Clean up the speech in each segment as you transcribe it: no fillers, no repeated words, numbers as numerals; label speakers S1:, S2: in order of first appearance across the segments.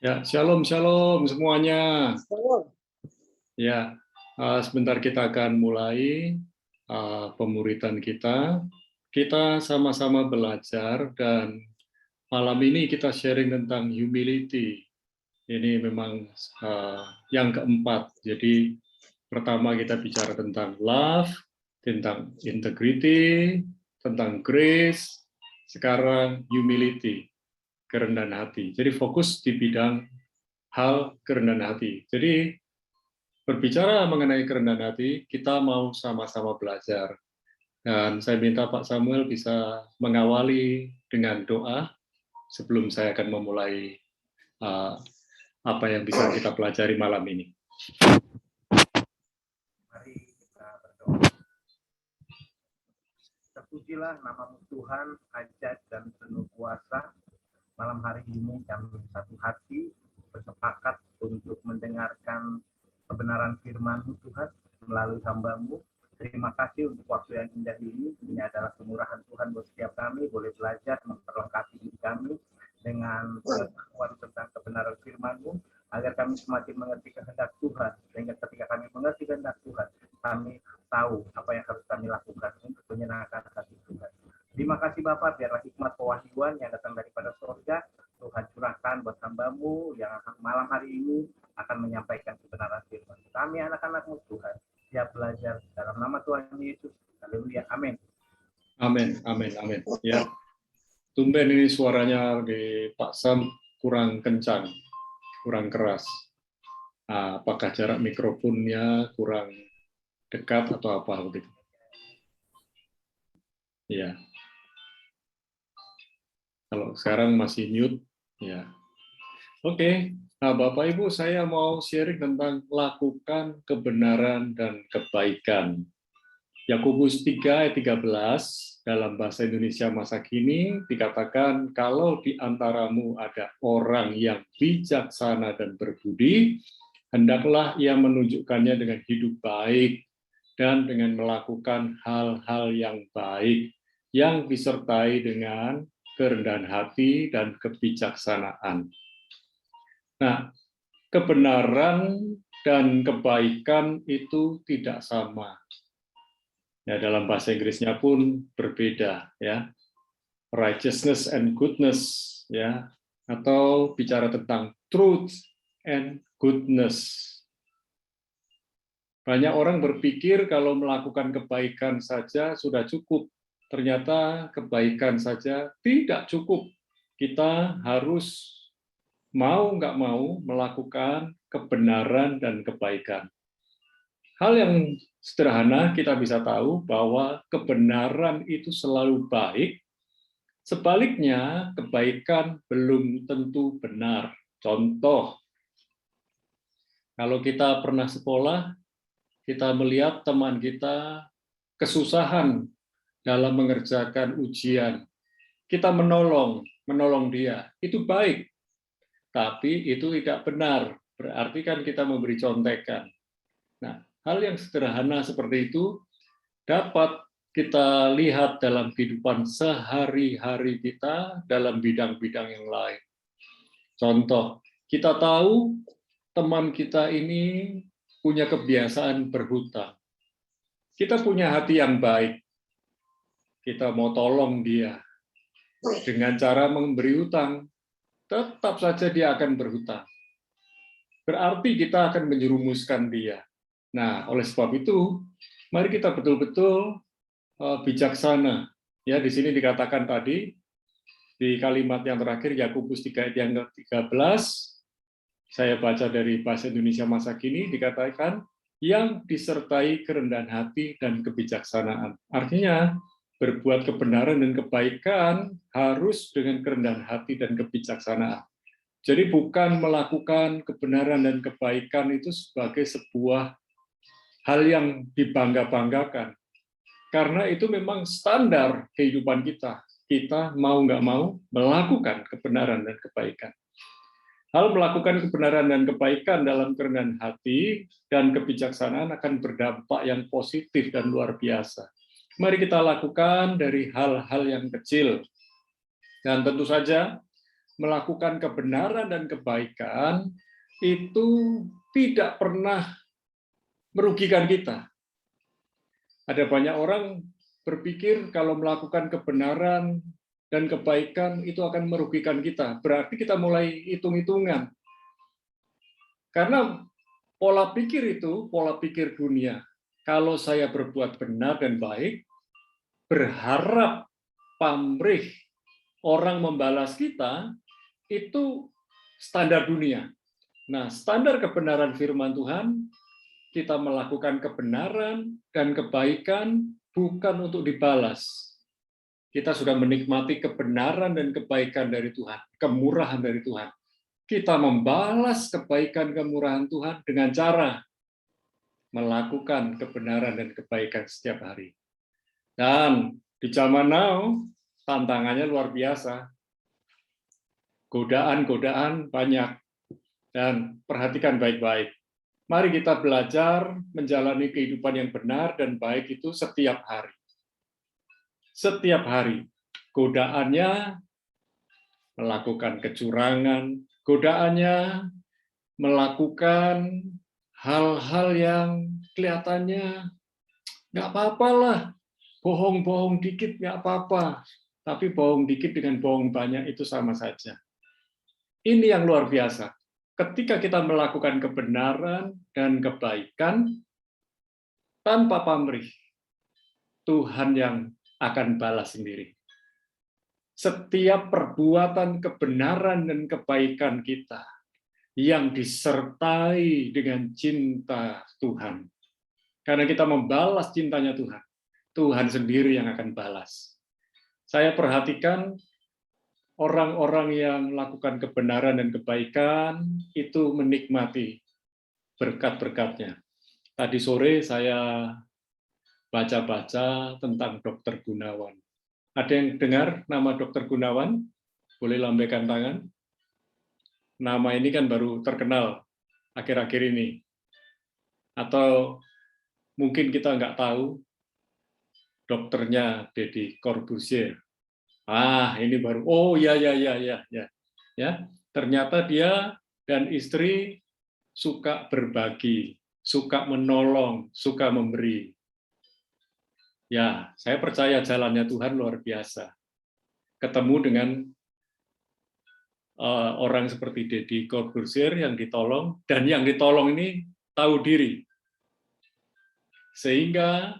S1: Ya, shalom, shalom semuanya.
S2: Shalom.
S1: Ya, sebentar kita akan mulai pemuritan kita. Kita sama-sama belajar dan malam ini kita sharing tentang humility. Ini memang yang keempat. Jadi pertama kita bicara tentang love, tentang integrity, tentang grace, sekarang humility, kerendahan hati. Jadi fokus di bidang hal kerendahan hati. Jadi berbicara mengenai kerendahan hati, kita mau sama-sama belajar. Dan saya minta Pak Samuel bisa mengawali dengan doa sebelum saya akan memulai apa yang bisa kita pelajari malam ini.
S3: Mari kita berdoa. Terpujilah nama-Mu Tuhan, ajaib dan penuh kuasa. Malam hari ini kami satu hati bersepakat untuk mendengarkan kebenaran firman-Mu Tuhan melalui hamba-Mu. Terima kasih untuk waktu yang indah ini. Ini adalah kemurahan Tuhan buat setiap kami, boleh belajar memperlengkapi diri kami dengan pengetahuan tentang kebenaran firman-Mu, agar kami semakin mengerti kehendak Tuhan, sehingga ketika kami mengerti kehendak Tuhan, kami tahu apa yang harus kami lakukan untuk menyenangkan hati Tuhan. Terima kasih Bapak, biarlah hikmat pewahyuan yang datang daripada surga Tuhan curahkan buat hamba-Mu yang malam hari ini akan menyampaikan kebenaran firman. Kami anak-anak-Mu Tuhan, siap belajar dalam nama Tuhan Yesus. Haleluya, amin.
S1: Amin, amin, amin. Ya, tumben ini suaranya di Pak Sam kurang kencang, kurang keras. Apakah jarak mikrofonnya kurang dekat atau apa begitu? Ya. Kalau sekarang masih mute, ya. Oke. Nah, Bapak Ibu, saya mau sharing tentang lakukan kebenaran dan kebaikan. Yakobus 3 ayat 13 dalam bahasa Indonesia masa kini dikatakan, kalau di antaramu ada orang yang bijaksana dan berbudi, hendaklah ia menunjukkannya dengan hidup baik dan dengan melakukan hal-hal yang baik yang disertai dengan kerendahan hati dan kebijaksanaan. Nah, kebenaran dan kebaikan itu tidak sama. Ya, dalam bahasa Inggrisnya pun berbeda, ya. Righteousness and goodness, ya, atau bicara tentang truth and goodness. Banyak orang berpikir kalau melakukan kebaikan saja sudah cukup. Ternyata kebaikan saja tidak cukup. Kita harus mau nggak mau melakukan kebenaran dan kebaikan. Hal yang sederhana kita bisa tahu bahwa kebenaran itu selalu baik, sebaliknya kebaikan belum tentu benar. Contoh, kalau kita pernah sekolah, kita melihat teman kita kesusahan dalam mengerjakan ujian. Kita menolong dia, itu baik. Tapi itu tidak benar, berarti kan kita memberi contekan. Nah, hal yang sederhana seperti itu dapat kita lihat dalam kehidupan sehari-hari kita dalam bidang-bidang yang lain. Contoh, kita tahu teman kita ini punya kebiasaan berhutang. Kita punya hati yang baik. Kita mau tolong dia dengan cara memberi hutang. Tetap saja dia akan berhutang. Berarti kita akan menjerumuskan dia. Nah, oleh sebab itu, mari kita betul-betul bijaksana. Ya, di sini dikatakan tadi, di kalimat yang terakhir, Yakobus 3 ayat yang ke-13, saya baca dari bahasa Indonesia masa kini, dikatakan, yang disertai kerendahan hati dan kebijaksanaan. Artinya, berbuat kebenaran dan kebaikan harus dengan kerendahan hati dan kebijaksanaan. Jadi bukan melakukan kebenaran dan kebaikan itu sebagai sebuah hal yang dibangga-banggakan. Karena itu memang standar kehidupan kita. Kita mau nggak mau melakukan kebenaran dan kebaikan. Hal melakukan kebenaran dan kebaikan dalam kerendahan hati dan kebijaksanaan akan berdampak yang positif dan luar biasa. Mari kita lakukan dari hal-hal yang kecil. Dan tentu saja melakukan kebenaran dan kebaikan itu tidak pernah merugikan kita. Ada banyak orang berpikir kalau melakukan kebenaran dan kebaikan itu akan merugikan kita. Berarti kita mulai hitung-hitungan. Karena pola pikir itu, pola pikir dunia. Kalau saya berbuat benar dan baik, berharap pamrih orang membalas kita, itu standar dunia. Nah, standar kebenaran firman Tuhan, kita melakukan kebenaran dan kebaikan bukan untuk dibalas. Kita sudah menikmati kebenaran dan kebaikan dari Tuhan, kemurahan dari Tuhan. Kita membalas kebaikan kemurahan Tuhan dengan cara melakukan kebenaran dan kebaikan setiap hari. Dan di zaman now, tantangannya luar biasa. Godaan-godaan banyak. Dan perhatikan baik-baik. Mari kita belajar menjalani kehidupan yang benar dan baik itu setiap hari. Setiap hari. Godaannya melakukan kecurangan, godaannya melakukan hal-hal yang kelihatannya nggak apa-apa lah, bohong-bohong dikit nggak apa-apa, tapi bohong dikit dengan bohong banyak itu sama saja. Ini yang luar biasa. Ketika kita melakukan kebenaran dan kebaikan tanpa pamrih, Tuhan yang akan balas sendiri. Setiap perbuatan kebenaran dan kebaikan kita yang disertai dengan cinta Tuhan. Karena kita membalas cintanya Tuhan, Tuhan sendiri yang akan balas. Saya perhatikan orang-orang yang melakukan kebenaran dan kebaikan itu menikmati berkat-berkatnya. Tadi sore saya baca-baca tentang Dr. Gunawan. Ada yang dengar nama Dr. Gunawan? Boleh lambaikan tangan. Nama ini kan baru terkenal akhir-akhir ini. Atau mungkin kita nggak tahu dokternya Deddy Corbuzier. Ini baru. Oh ya. Ya, ternyata dia dan istri suka berbagi, suka menolong, suka memberi. Ya, saya percaya jalannya Tuhan luar biasa. Ketemu dengan orang seperti Deddy Corbuzier yang ditolong, dan yang ditolong ini tahu diri. Sehingga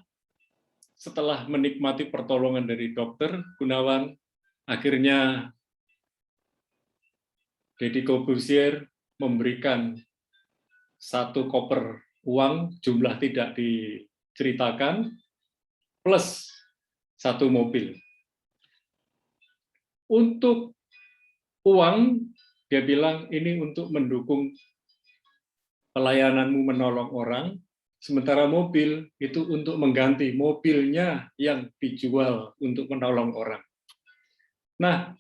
S1: setelah menikmati pertolongan dari dokter Gunawan, akhirnya Deddy Corbuzier memberikan 1 koper uang, jumlah tidak diceritakan, plus 1 mobil. Untuk uang, dia bilang ini untuk mendukung pelayananmu menolong orang, sementara mobil itu untuk mengganti mobilnya yang dijual untuk menolong orang. Nah,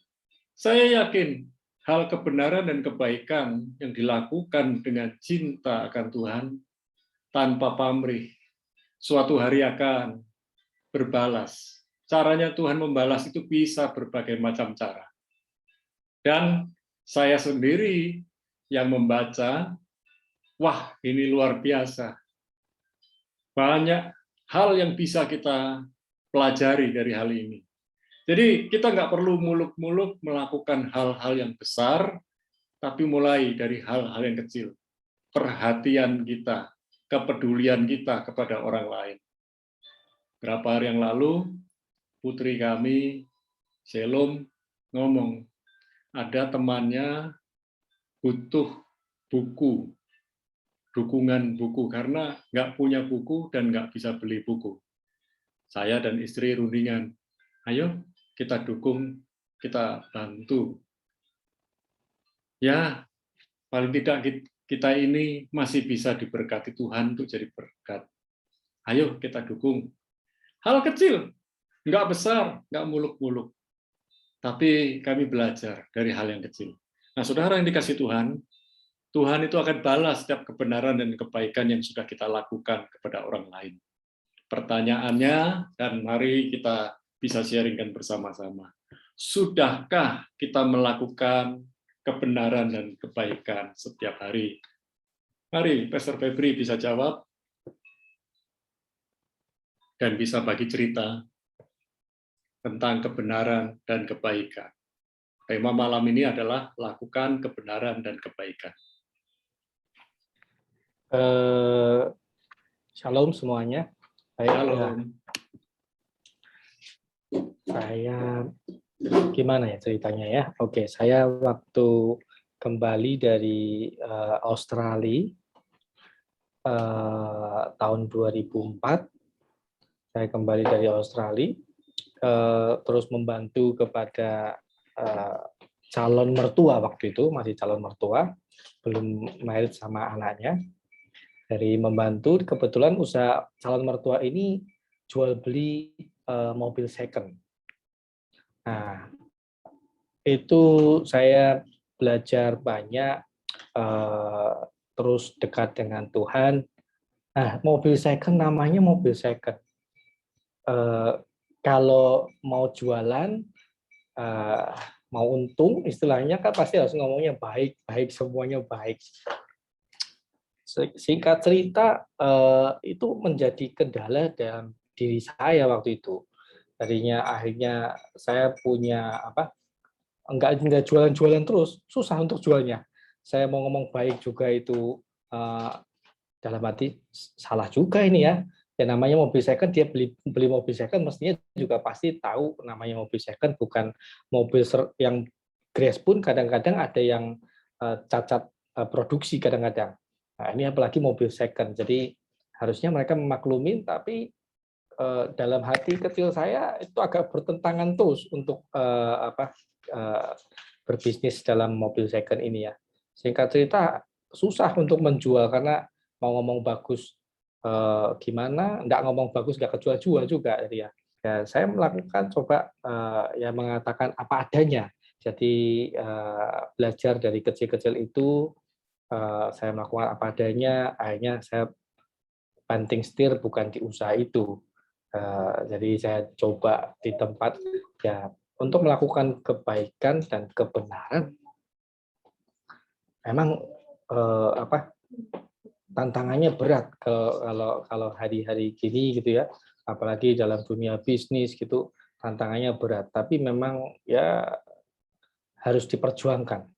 S1: saya yakin hal kebenaran dan kebaikan yang dilakukan dengan cinta akan Tuhan tanpa pamrih, suatu hari akan berbalas. Caranya Tuhan membalas itu bisa berbagai macam cara. Dan saya sendiri yang membaca, wah ini luar biasa. Banyak hal yang bisa kita pelajari dari hal ini. Jadi kita nggak perlu muluk-muluk melakukan hal-hal yang besar, tapi mulai dari hal-hal yang kecil. Perhatian kita, kepedulian kita kepada orang lain. Berapa hari yang lalu, putri kami, Shalom, ngomong, ada temannya butuh buku, dukungan buku, karena nggak punya buku dan nggak bisa beli buku. Saya dan istri rundingan, ayo kita dukung, kita bantu. Ya, paling tidak kita ini masih bisa diberkati Tuhan untuk jadi berkat. Ayo kita dukung. Hal kecil, nggak besar, nggak muluk-muluk. Tapi kami belajar dari hal yang kecil. Nah, saudara yang dikasih Tuhan, Tuhan itu akan balas setiap kebenaran dan kebaikan yang sudah kita lakukan kepada orang lain. Pertanyaannya, dan mari kita bisa sharingkan bersama-sama. Sudahkah kita melakukan kebenaran dan kebaikan setiap hari? Mari, Pastor Febri bisa jawab dan bisa bagi cerita tentang kebenaran dan kebaikan. Tema malam ini adalah lakukan kebenaran dan kebaikan.
S2: Shalom semuanya.
S1: Shalom.
S2: Saya gimana ya ceritanya ya? Oke, saya waktu kembali dari Australia tahun 2004, saya kembali dari Australia, terus membantu kepada calon mertua waktu itu, masih calon mertua, belum married sama anaknya. Dari membantu, kebetulan usaha calon mertua ini jual beli mobil second. Nah, itu saya belajar banyak, terus dekat dengan Tuhan. Nah, mobil second namanya mobil second. Kalau mau jualan, mau untung, istilahnya kan pasti harus ngomongnya baik, semuanya baik. Singkat cerita, itu menjadi kendala dalam diri saya waktu itu. Tadinya akhirnya saya punya enggak jualan-jualan terus, susah untuk jualnya. Saya mau ngomong baik juga itu dalam hati salah juga ini ya. Ya namanya mobil second, dia beli mobil second mestinya juga pasti tahu namanya mobil second, bukan mobil yang grace pun kadang-kadang ada yang cacat produksi kadang-kadang. Nah, ini apalagi mobil second. Jadi harusnya mereka memaklumin, tapi dalam hati kecil saya itu agak bertentangan terus untuk berbisnis dalam mobil second ini ya. Singkat cerita susah untuk menjual karena mau ngomong bagus gimana, nggak ngomong bagus nggak kejual-jual juga ya. Ya saya melakukan coba ya mengatakan apa adanya. Jadi belajar dari kecil-kecil itu, saya melakukan apa adanya. Akhirnya saya banting setir bukan di usaha itu. Jadi saya coba di tempat ya untuk melakukan kebaikan dan kebenaran. Memang tantangannya berat kalau hari-hari gini gitu ya, apalagi dalam dunia bisnis gitu, tantangannya berat. Tapi memang ya harus diperjuangkan.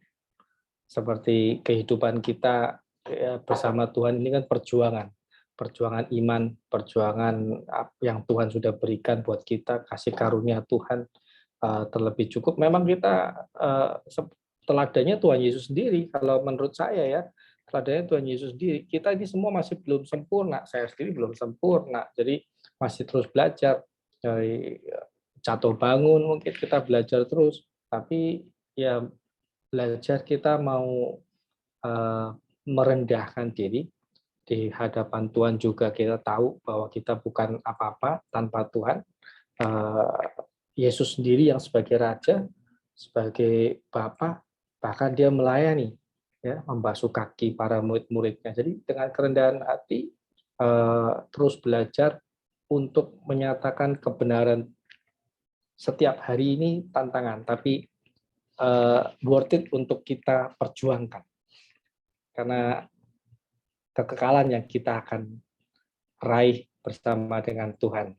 S2: Seperti kehidupan kita ya, bersama Tuhan ini kan perjuangan iman, perjuangan yang Tuhan sudah berikan buat kita, kasih karunia Tuhan terlebih cukup. Memang kita teladannya Tuhan Yesus sendiri. Kalau menurut saya ya, teladannya Tuhan Yesus sendiri. Kita ini semua masih belum sempurna. Saya sendiri belum sempurna. Jadi masih terus belajar. Dari jatuh bangun mungkin kita belajar terus. Tapi ya belajar kita mau merendahkan diri di hadapan Tuhan juga. Kita tahu bahwa kita bukan apa-apa tanpa Tuhan. Yesus sendiri yang sebagai Raja, sebagai Bapa, bahkan dia melayani, ya, membasuh kaki para murid-muridnya. Jadi dengan kerendahan hati terus belajar untuk menyatakan kebenaran. Setiap hari ini tantangan, tapi worth it untuk kita perjuangkan. Karena kekekalan yang kita akan raih bersama dengan Tuhan.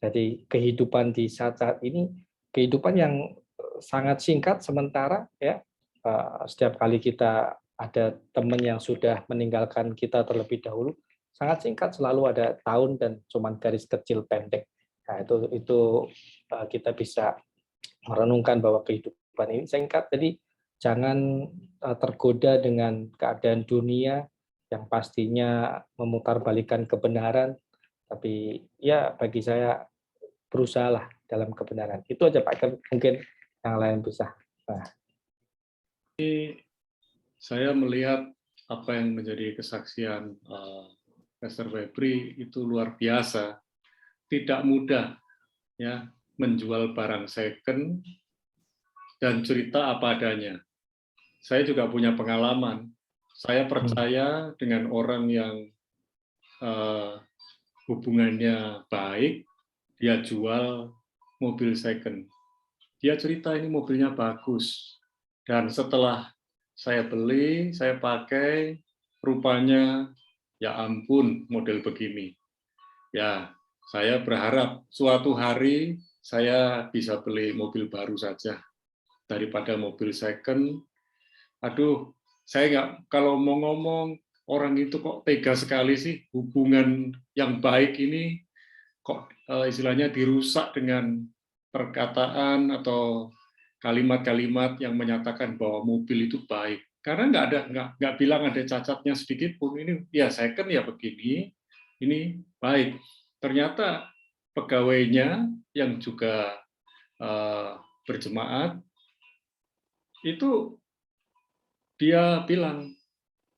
S2: Jadi kehidupan di saat-saat ini, kehidupan yang sangat singkat sementara ya. Setiap kali kita ada teman yang sudah meninggalkan kita terlebih dahulu, sangat singkat, selalu ada tahun dan cuman garis kecil pendek. Nah, itu kita bisa merenungkan bahwa kehidupan ini singkat. Jadi jangan tergoda dengan keadaan dunia yang pastinya memutarbalikkan kebenaran, tapi ya bagi saya berusahalah dalam kebenaran. Itu aja Pak, mungkin yang lain bisa. Nah.
S1: Saya melihat apa yang menjadi kesaksian Pastor Febri itu luar biasa. Tidak mudah ya menjual barang second dan cerita apa adanya. Saya juga punya pengalaman. Saya percaya dengan orang yang hubungannya baik, dia jual mobil second. dia cerita ini mobilnya bagus. Dan setelah saya beli, saya pakai, rupanya ya ampun model begini. Ya, saya berharap suatu hari saya bisa beli mobil baru saja daripada mobil second. Aduh, saya nggak, kalau mau ngomong, orang itu kok tega sekali sih, hubungan yang baik ini kok istilahnya dirusak dengan perkataan atau kalimat-kalimat yang menyatakan bahwa mobil itu baik. Karena nggak bilang ada cacatnya sedikit pun. Ini ya second ya begini, ini baik. Ternyata pegawainya yang juga berjemaat itu dia bilang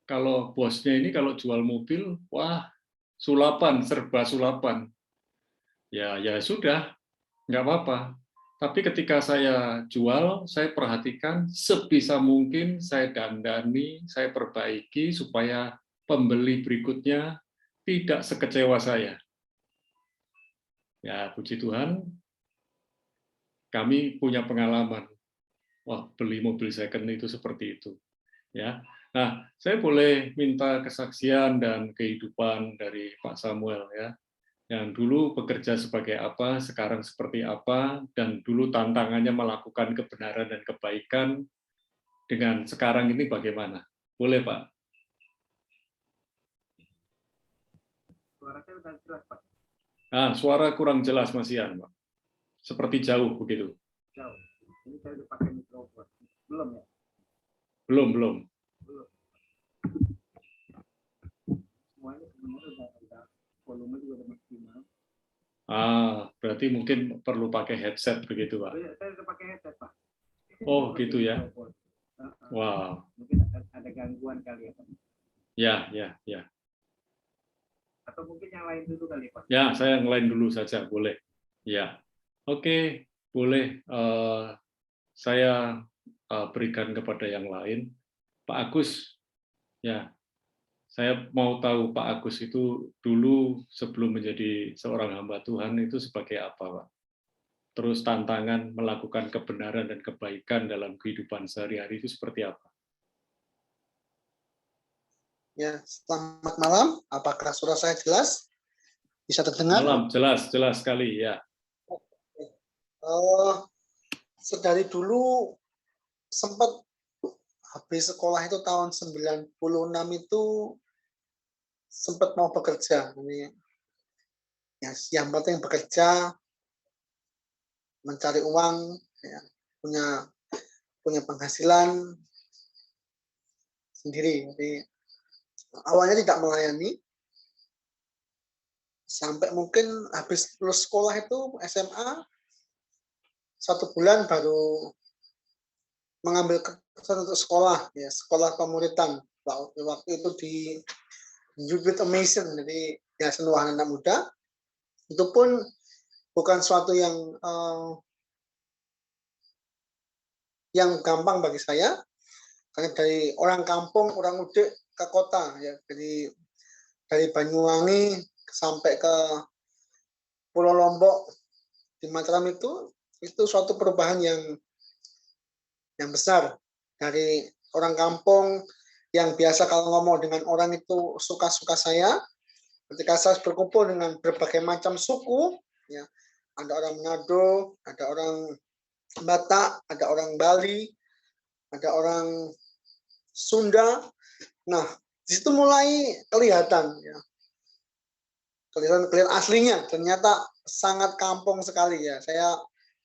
S1: kalau bosnya ini kalau jual mobil, wah sulapan, serba sulapan. Ya sudah, nggak apa-apa. Tapi ketika saya jual, saya perhatikan sebisa mungkin saya dandani, saya perbaiki supaya pembeli berikutnya tidak sekecewa saya. Ya, puji Tuhan, kami punya pengalaman. Wah, beli mobil second itu seperti itu. Ya, nah, saya boleh minta kesaksian dan kehidupan dari Pak Samuel ya. Yang dulu bekerja sebagai apa, sekarang seperti apa, dan dulu tantangannya melakukan kebenaran dan kebaikan, dengan sekarang ini bagaimana? Boleh, Pak?
S3: Suara saya sudah jelas, Pak.
S1: Nah, suara kurang jelas, Mas Ian, Pak. Seperti jauh begitu.
S3: Jauh. Ini saya udah pakai mikrofon. Belum ya?
S1: Belum.
S3: Semuanya sebenarnya udah volume juga udah maksimal.
S1: Berarti mungkin perlu pakai headset begitu, Pak.
S3: Saya udah pakai headset, Pak.
S1: Oh, gitu ya. Wow.
S3: Mungkin ada gangguan kali ya, Pak.
S1: Ya.
S3: Atau mungkin yang lain dulu kali, Pak.
S1: Ya, saya yang lain dulu saja, boleh. Ya. Oke, boleh. Saya berikan kepada yang lain. Pak Agus, ya. Saya mau tahu Pak Agus itu dulu sebelum menjadi seorang hamba Tuhan itu sebagai apa, Pak? Terus tantangan melakukan kebenaran dan kebaikan dalam kehidupan sehari-hari itu seperti apa?
S4: Ya, selamat malam. Apakah suara saya jelas? Bisa terdengar?
S1: Malam, jelas sekali, ya.
S4: Sedari dulu sempat habis sekolah itu tahun 96 itu sempat mau bekerja. Ini ya, yang penting bekerja, mencari uang, ya, punya penghasilan sendiri. Jadi awalnya tidak melayani, sampai mungkin habis lulus sekolah itu SMA 1 bulan baru mengambil keputusan untuk sekolah, ya sekolah pemuritan. Waktu itu di Youth with Amazing, jadi ya senuahan anak muda. Itu pun bukan suatu yang gampang bagi saya, karena dari orang kampung, orang mudik ke kota, ya jadi dari Banyuwangi sampai ke Pulau Lombok di Mataram itu suatu perubahan yang besar. Dari orang kampung yang biasa kalau ngomong dengan orang itu suka-suka saya, ketika saya berkumpul dengan berbagai macam suku, ya ada orang Manado, ada orang Batak, ada orang Bali, ada orang Sunda. Nah, di situ mulai kelihatan, ya kelihatan aslinya. Ternyata sangat kampung sekali ya. Saya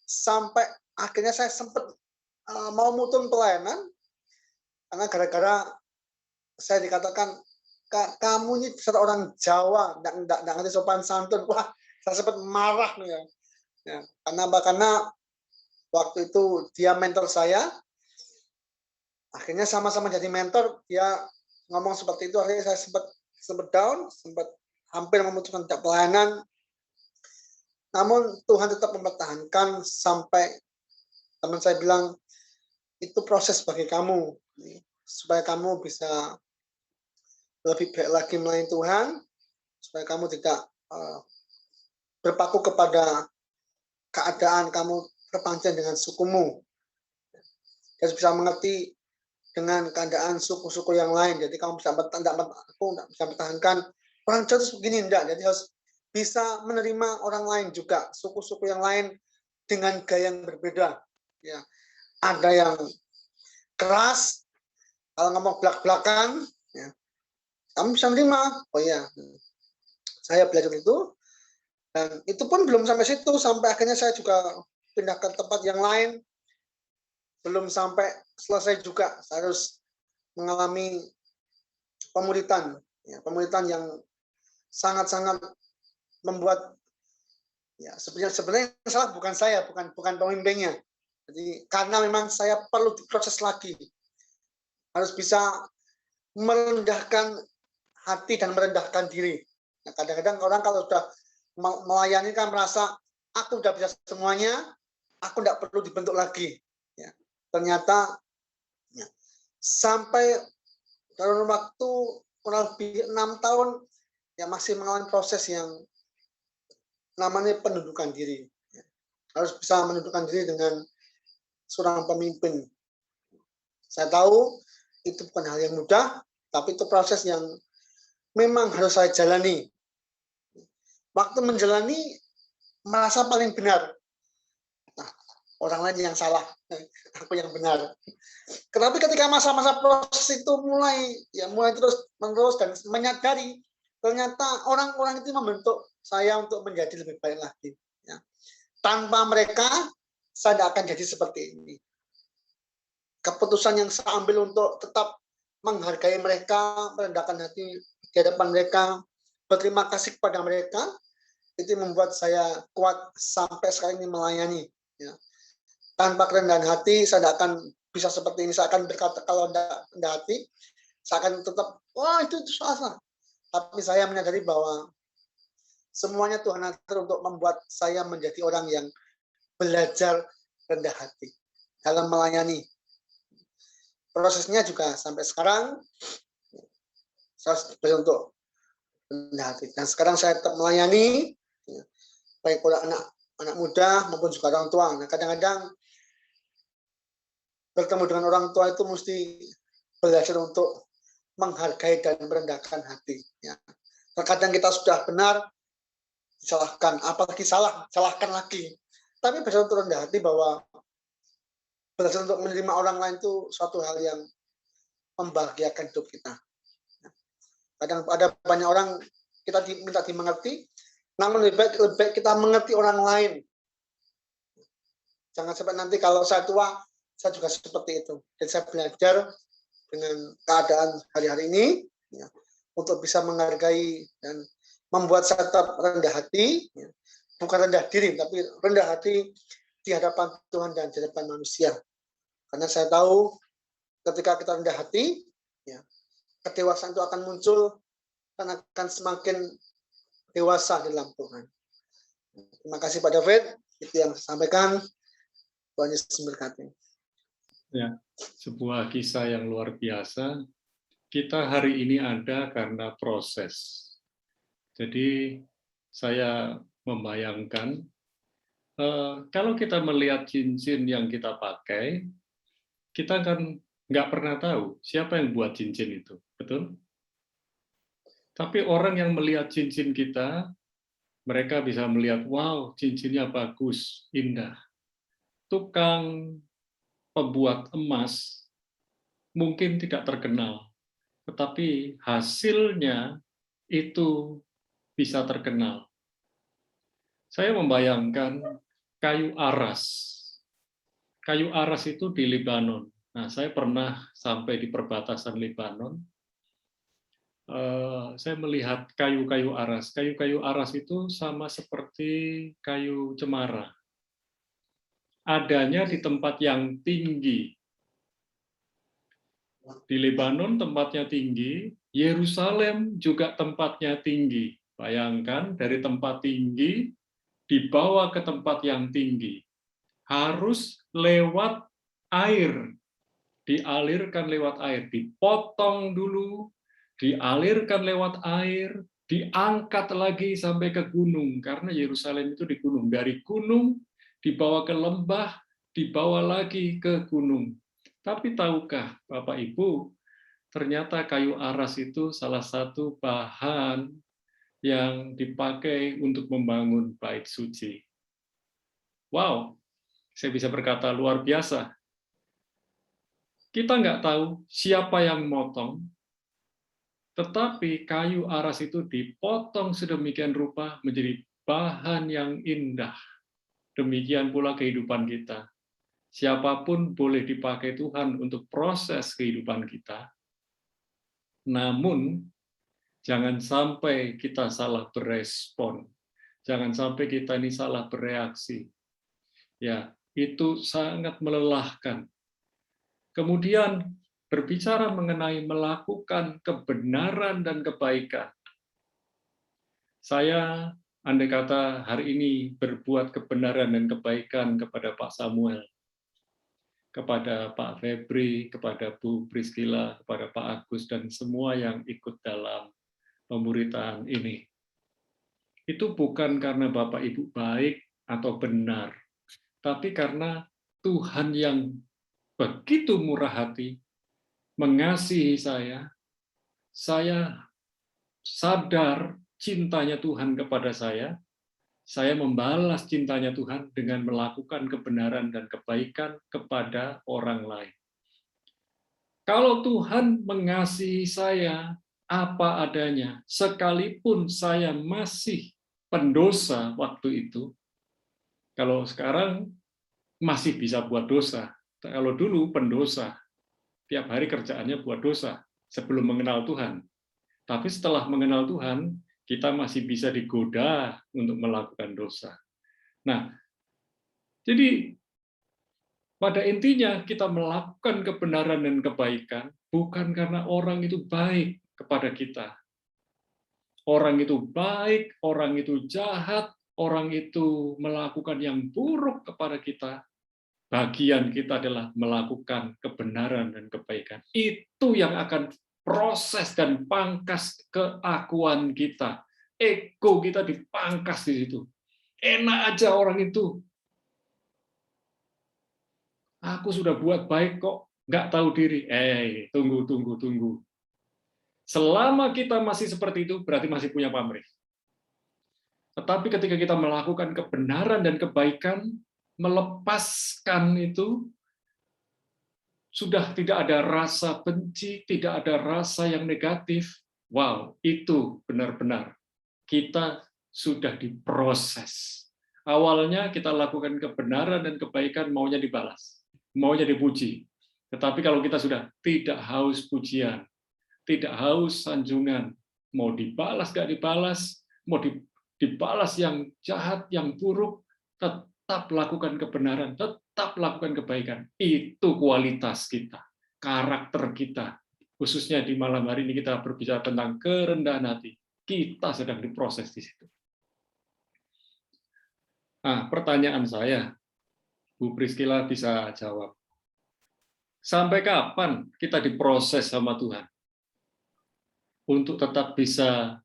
S4: sampai akhirnya saya sempat mau mutun pelayanan karena gara-gara saya dikatakan kamu ini seorang Jawa, enggak ngerti sopan santun. Wah, saya sempat marah ya. Karena waktu itu dia mentor saya, akhirnya sama-sama jadi mentor. Dia ngomong seperti itu, akhirnya saya sempat down, sempat hampir memutuskan tidak pelayanan. Namun Tuhan tetap mempertahankan sampai teman saya bilang, itu proses bagi kamu, supaya kamu bisa lebih baik lagi melayani Tuhan, supaya kamu tidak berpaku kepada keadaan, kamu perpanjang dengan sukumu. Dia harus bisa mengerti dengan keadaan suku-suku yang lain. Jadi kamu bisa bisa mempertahankan orang Jawa itu begini, enggak. Jadi harus bisa menerima orang lain juga, suku-suku yang lain dengan gaya yang berbeda. Ya, ada yang keras, kalau ngomong belak-belakan, ya, kamu bisa menerima. Oh ya, saya belajar itu, dan itu pun belum sampai situ, sampai akhirnya saya juga pindah ke tempat yang lain. Belum sampai selesai juga, saya harus mengalami pemuritan, ya, pemuritan yang sangat-sangat membuat, ya, sebenarnya yang salah bukan saya, bukan pemimpinnya. Jadi karena memang saya perlu diproses lagi, harus bisa merendahkan hati dan merendahkan diri. Nah, kadang-kadang orang kalau sudah melayani kan merasa aku sudah bisa semuanya, aku tidak perlu dibentuk lagi. Ya, ternyata ya, sampai dalam waktu kurang lebih 6 tahun ya masih mengalami proses yang namanya pendudukan diri. Ya, harus bisa mendudukan diri dengan seorang pemimpin. Saya tahu itu bukan hal yang mudah, tapi itu proses yang memang harus saya jalani. Waktu menjalani merasa paling benar. Nah, orang lain yang salah, aku yang benar. Tetapi ketika masa-masa proses itu mulai terus dan menyadari ternyata orang-orang itu membentuk saya untuk menjadi lebih baik lagi. Ya. Tanpa mereka saya tidak akan jadi seperti ini. Keputusan yang saya ambil untuk tetap menghargai mereka, merendahkan hati di hadapan mereka, berterima kasih kepada mereka, itu membuat saya kuat sampai sekarang ini melayani. Ya. Tanpa kerendahan hati, saya tidak akan bisa seperti ini. Saya akan berkata kalau tidak rendah hati, saya akan tetap, wah itu salah. Tapi saya menyadari bahwa semuanya Tuhan atur untuk membuat saya menjadi orang yang belajar rendah hati dalam melayani. Prosesnya juga sampai sekarang saya belajar untuk rendah hati. Dan sekarang saya tetap melayani, baik anak muda maupun juga orang tua. Nah, kadang-kadang bertemu dengan orang tua itu mesti belajar untuk menghargai dan merendahkan hati. Ya. Terkadang kita sudah benar, disalahkan, apalagi salahkan lagi. Tapi belajar untuk rendah hati bahwa belajar untuk menerima orang lain itu suatu hal yang membahagiakan hidup kita. Kadang ada banyak orang kita minta dimengerti, namun lebih baik kita mengerti orang lain. Jangan sampai nanti kalau saya tua, saya juga seperti itu. Dan saya belajar dengan keadaan hari-hari ini, ya, untuk bisa menghargai dan membuat saya tetap rendah hati, ya, bukan rendah diri, tapi rendah hati di hadapan Tuhan dan di hadapan manusia. Karena saya tahu ketika kita rendah hati, ya, kedewasaan itu akan muncul dan akan semakin dewasa dalam Tuhan. Terima kasih Pak David, itu yang saya sampaikan. Tuhan Yesus memberkati.
S1: Ya, sebuah kisah yang luar biasa. Kita hari ini ada karena proses. Jadi saya membayangkan kalau kita melihat cincin yang kita pakai, kita kan nggak pernah tahu siapa yang buat cincin itu, betul? Tapi orang yang melihat cincin kita, mereka bisa melihat, wow, cincinnya bagus, indah. Tukang pembuat emas mungkin tidak terkenal, tetapi hasilnya itu bisa terkenal. Saya membayangkan kayu aras. Kayu aras itu di Lebanon. Nah, saya pernah sampai di perbatasan Lebanon. Saya melihat kayu-kayu aras. Kayu-kayu aras itu sama seperti kayu cemara. Adanya di tempat yang tinggi. Di Lebanon tempatnya tinggi, Yerusalem juga tempatnya tinggi. Bayangkan dari tempat tinggi dibawa ke tempat yang tinggi. Harus lewat air. Dialirkan lewat air, dipotong dulu, dialirkan lewat air, diangkat lagi sampai ke gunung, karena Yerusalem itu di gunung. Dari gunung dibawa ke lembah, dibawa lagi ke gunung. Tapi tahukah Bapak Ibu, ternyata kayu aras itu salah satu bahan yang dipakai untuk membangun bait suci. Wow, saya bisa berkata luar biasa. Kita nggak tahu siapa yang motong, tetapi kayu aras itu dipotong sedemikian rupa menjadi bahan yang indah. Demikian pula kehidupan kita. Siapapun boleh dipakai Tuhan untuk proses kehidupan kita, namun jangan sampai kita salah berespon. Jangan sampai kita ini salah bereaksi. Ya, itu sangat melelahkan. Kemudian berbicara mengenai melakukan kebenaran dan kebaikan. Saya andai kata hari ini berbuat kebenaran dan kebaikan kepada Pak Samuel, kepada Pak Febri, kepada Bu Priscilla, kepada Pak Agus, dan semua yang ikut dalam pemuritan ini. Itu bukan karena Bapak Ibu baik atau benar, tapi karena Tuhan yang begitu murah hati, mengasihi saya sadar cintanya Tuhan kepada saya membalas cintanya Tuhan dengan melakukan kebenaran dan kebaikan kepada orang lain. Kalau Tuhan mengasihi saya apa adanya, sekalipun saya masih pendosa waktu itu, kalau sekarang masih bisa buat dosa. Kalau dulu pendosa, tiap hari kerjaannya buat dosa sebelum mengenal Tuhan. Tapi setelah mengenal Tuhan, kita masih bisa digoda untuk melakukan dosa. Nah, jadi pada intinya kita melakukan kebenaran dan kebaikan bukan karena orang itu baik kepada kita. Orang itu baik, orang itu jahat, orang itu melakukan yang buruk kepada kita. Bagian kita adalah melakukan kebenaran dan kebaikan. Itu yang akan proses dan pangkas keakuan kita. Ego kita dipangkas di situ. Enak aja orang itu. Aku sudah buat baik kok, nggak tahu diri. Tunggu. Selama kita masih seperti itu, berarti masih punya pamrih. Tetapi ketika kita melakukan kebenaran dan kebaikan, melepaskan itu, sudah tidak ada rasa benci, tidak ada rasa yang negatif. Wow, itu benar-benar kita sudah diproses. Awalnya kita lakukan kebenaran dan kebaikan maunya dibalas, maunya dipuji. Tetapi kalau kita sudah tidak haus pujian, tidak haus sanjungan, mau dibalas nggak dibalas, mau dibalas yang jahat, yang buruk, tetap lakukan kebenaran, tetap lakukan kebaikan. Itu kualitas kita, karakter kita. Khususnya di malam hari ini kita berbicara tentang kerendahan hati. Kita sedang diproses di situ. Nah, pertanyaan saya, Bu Priscilla bisa jawab. Sampai kapan kita diproses sama Tuhan? Untuk tetap bisa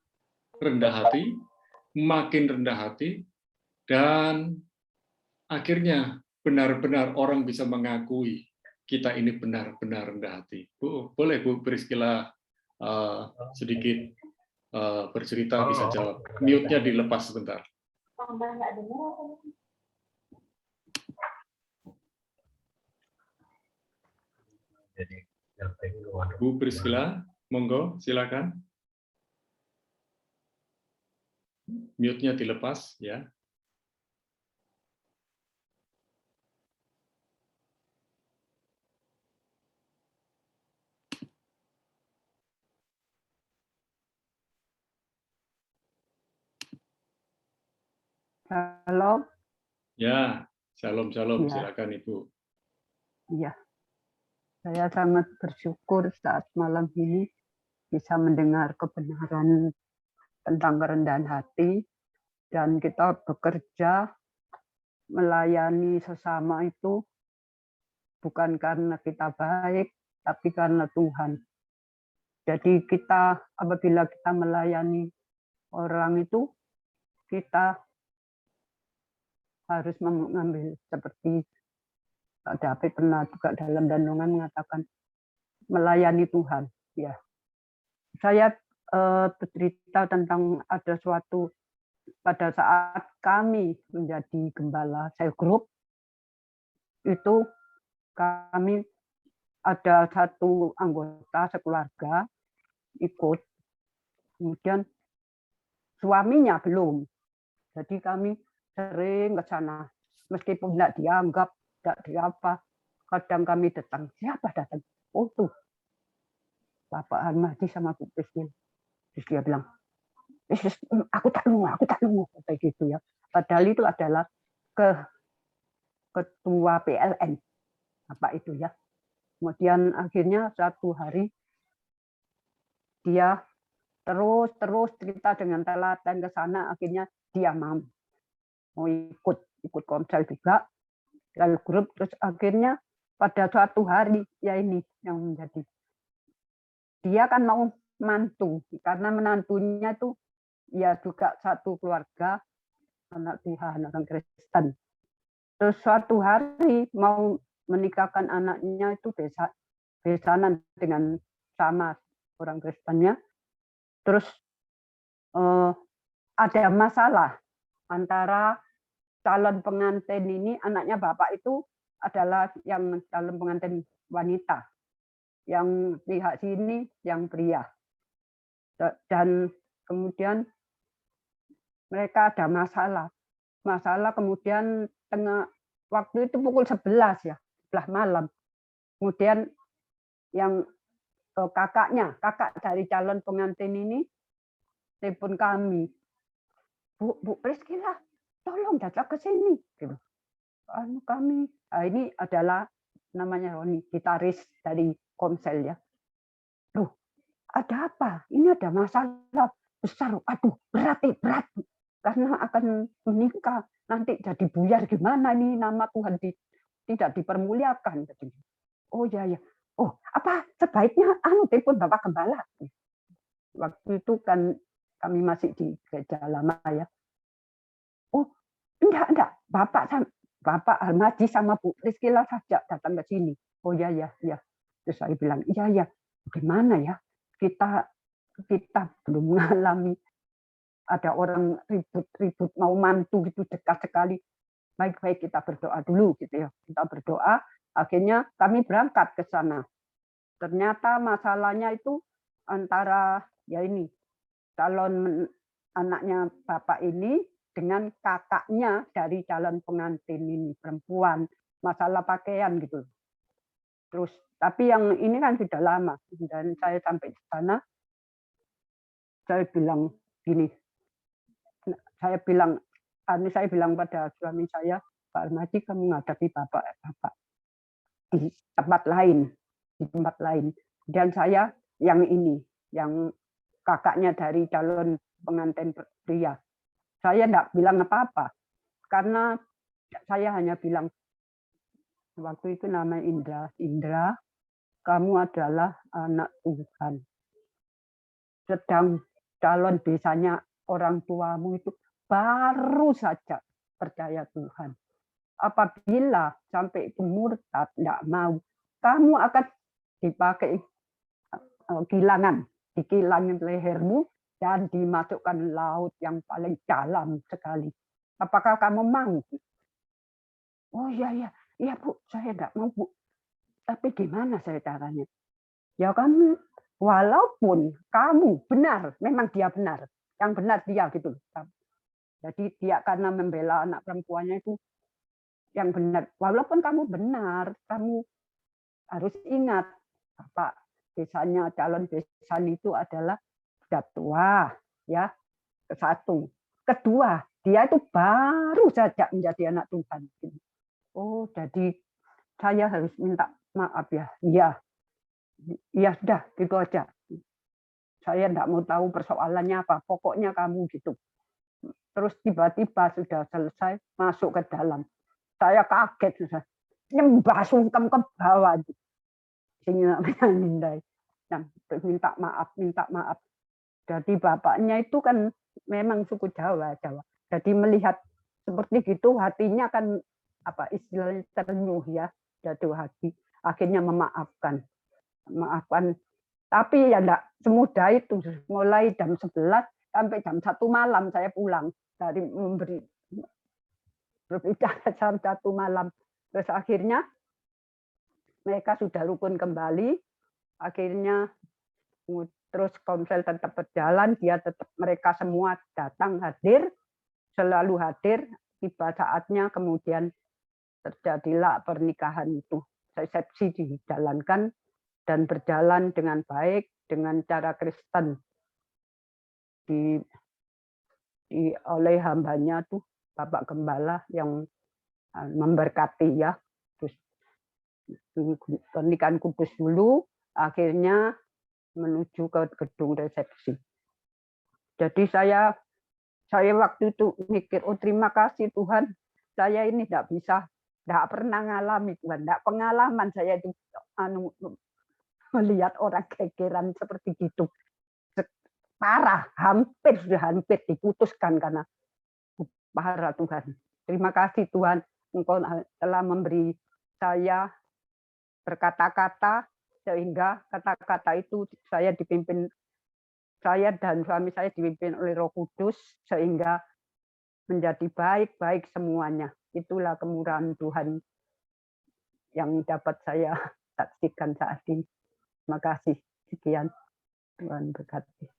S1: rendah hati, makin rendah hati, dan akhirnya benar-benar orang bisa mengakui kita ini benar-benar rendah hati. Bu, boleh Bu Priscilla sedikit bercerita, bisa jawab. Mute-nya dilepas sebentar. Bu Priscilla, monggo, silakan. Mute-nya dilepas, ya.
S5: Halo.
S1: Ya, shalom.
S5: Ya.
S1: Silakan Ibu.
S5: Iya. Saya sangat bersyukur saat malam ini bisa mendengar kebenaran tentang kerendahan hati dan kita bekerja melayani sesama itu bukan karena kita baik, tapi karena Tuhan. Jadi kita apabila kita melayani orang itu, kita harus mengambil seperti Pak David pernah juga dalam renungan mengatakan melayani Tuhan. Ya, saya bercerita tentang ada suatu pada saat kami menjadi gembala sel group itu kami ada satu anggota sekeluarga ikut, kemudian suaminya belum. Jadi kami sering ke sana, meskipun tidak dianggap, tidak diapa. Kadang kami datang, siapa datang? Oh tuh, Bapak Ahmadi sama Bu Priscil. Terus dia bilang, aku tak nunggu, kayak gitu ya. Padahal itu adalah ketua PLN, apa itu ya. Kemudian akhirnya satu hari dia terus cerita dengan telaten ke sana, akhirnya dia mau ikut komsel juga, lalu grup, terus akhirnya pada suatu hari ya ini yang menjadi dia kan mau mantu karena menantunya itu ya juga satu keluarga anak Tuhan, orang Kristen. Terus suatu hari mau menikahkan anaknya itu besanan dengan sama orang Kristennya. Terus ada masalah antara calon pengantin ini, anaknya bapak itu adalah yang calon pengantin wanita, yang pihak sini yang pria. Dan kemudian mereka ada masalah kemudian tengah waktu itu pukul 11 ya, 11 malam. Kemudian yang kakak dari calon pengantin ini telepon kami, Bu Priscilla, tolong datang ke sini. Gitu. Kami, ini adalah namanya Roni, gitaris dari Komsel ya. Loh, ada apa? Ini ada masalah besar. Aduh, berat. Karena akan menikah, nanti jadi buyar gimana ini, nama Tuhan tidak dipermuliakan. Oh ya. Oh, apa sebaiknya telepon Bapak Gembala. Waktu itu kan kami masih di gereja lama ya. Oh, enggak. Bapak Almaji sama Bu Priscilla saja datang ke sini. Oh ya. Terus saya bilang, iya. Gimana ya? Kita belum mengalami ada orang ribut mau mantu gitu dekat sekali. Baik kita berdoa dulu gitu ya. Kita berdoa, akhirnya kami berangkat ke sana. Ternyata masalahnya itu antara ya ini calon anaknya bapak ini dengan kakaknya dari calon pengantin ini perempuan, masalah pakaian gitu. Terus tapi yang ini kan sudah lama dan saya sampai di sana saya bilang gini. Saya bilang pada suami saya, Pak Almaji, kamu menghadapi bapak di tempat lain. Dan saya yang ini, yang kakaknya dari calon pengantin pria. Saya tidak bilang apa-apa, karena saya hanya bilang, waktu itu namanya Indra, kamu adalah anak Tuhan. Sedang calon besanya orang tuamu itu baru saja percaya Tuhan. Apabila sampai itu murtad, tidak mau, kamu akan dipakai dikilangin lehermu dan dimasukkan laut yang paling dalam sekali. Apakah kamu mau? Oh iya Bu, saya tidak mau Bu. Tapi gimana saya caranya? Ya kamu, walaupun kamu benar, memang dia benar, yang benar dia gitu. Jadi dia karena membela anak perempuannya itu yang benar. Walaupun kamu benar, kamu harus ingat, Bapak besanya calon besan itu adalah sudah tua, ya. Satu. Kedua, dia itu baru saja menjadi anak Tuhan. Oh, jadi saya harus minta maaf ya. Iya sudah, gitu aja. Saya tidak mau tahu persoalannya apa. Pokoknya kamu gitu. Terus tiba-tiba sudah selesai masuk ke dalam. Saya kaget, nyembah sungkem ke bawah. Minta maaf. Jadi bapaknya itu kan memang suku Jawa. Jadi melihat seperti gitu hatinya kan apa istilahnya ternyuh ya, jatuh hati, akhirnya memaafkan. Tapi ya enggak semudah itu. Mulai jam 11 sampai jam 1 malam saya pulang dari berbicara jam 1 malam. Terus akhirnya mereka sudah rukun kembali, akhirnya terus konsel tetap berjalan, mereka semua datang hadir, selalu hadir. Tiba saatnya kemudian terjadilah pernikahan itu, resepsi dijalankan dan berjalan dengan baik dengan cara Kristen oleh hambanya tuh Bapak Gembala yang memberkati ya. Terus pernikahan kudus dulu, akhirnya menuju ke gedung resepsi. Jadi saya waktu itu mikir, oh terima kasih Tuhan, saya ini tidak pernah ngalami Tuhan, tidak pengalaman saya itu melihat orang gegeran seperti gitu. Parah, hampir diputuskan karena parah Tuhan. Terima kasih Tuhan, Engkau telah memberi saya berkata-kata sehingga kata-kata itu saya dan suami saya dipimpin oleh Roh Kudus sehingga menjadi baik-baik semuanya. Itulah kemurahan Tuhan yang dapat saya saksikan saat ini. Terima kasih. Sekian. Tuhan berkati.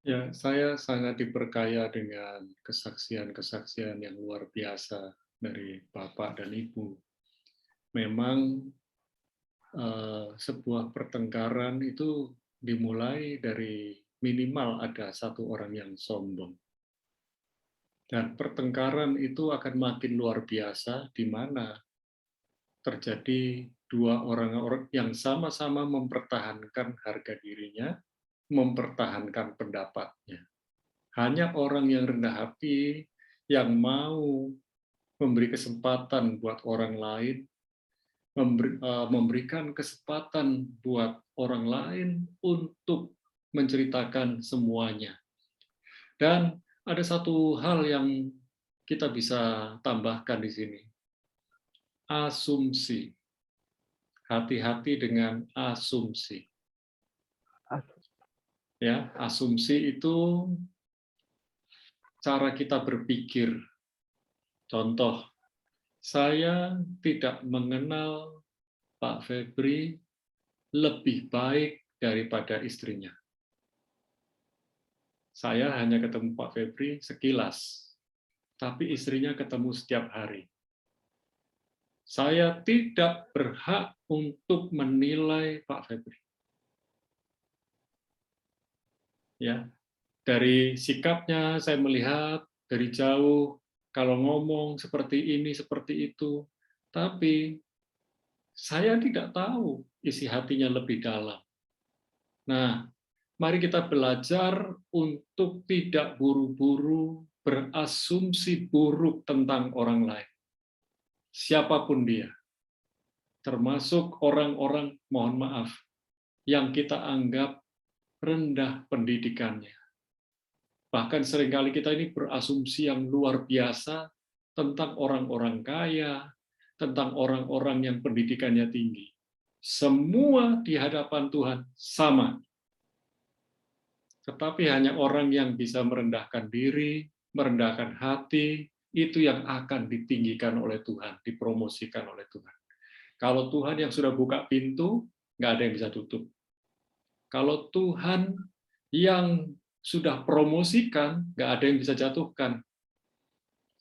S1: Ya, saya sangat diperkaya dengan kesaksian-kesaksian yang luar biasa dari Bapak dan Ibu. Memang sebuah pertengkaran itu dimulai dari minimal ada satu orang yang sombong. Dan pertengkaran itu akan makin luar biasa di mana terjadi dua orang yang sama-sama mempertahankan harga dirinya, mempertahankan pendapatnya. Hanya orang yang rendah hati yang mau memberi kesempatan buat orang lain, memberikan kesempatan buat orang lain untuk menceritakan semuanya. Dan ada satu hal yang kita bisa tambahkan di sini. Asumsi. Hati-hati dengan asumsi. Ya, asumsi itu cara kita berpikir. Contoh, saya tidak mengenal Pak Febri lebih baik daripada istrinya. Saya hanya ketemu Pak Febri sekilas, tapi istrinya ketemu setiap hari. Saya tidak berhak untuk menilai Pak Febri. Ya, dari sikapnya saya melihat dari jauh, kalau ngomong seperti ini, seperti itu, tapi saya tidak tahu isi hatinya lebih dalam. Nah, mari kita belajar untuk tidak buru-buru berasumsi buruk tentang orang lain. Siapapun dia, termasuk orang-orang, mohon maaf, yang kita anggap rendah pendidikannya. Bahkan seringkali kita ini berasumsi yang luar biasa tentang orang-orang kaya, tentang orang-orang yang pendidikannya tinggi. Semua di hadapan Tuhan sama. Tetapi hanya orang yang bisa merendahkan diri, merendahkan hati, itu yang akan ditinggikan oleh Tuhan, dipromosikan oleh Tuhan. Kalau Tuhan yang sudah buka pintu, nggak ada yang bisa tutup. Kalau Tuhan yang sudah promosikan, nggak ada yang bisa jatuhkan.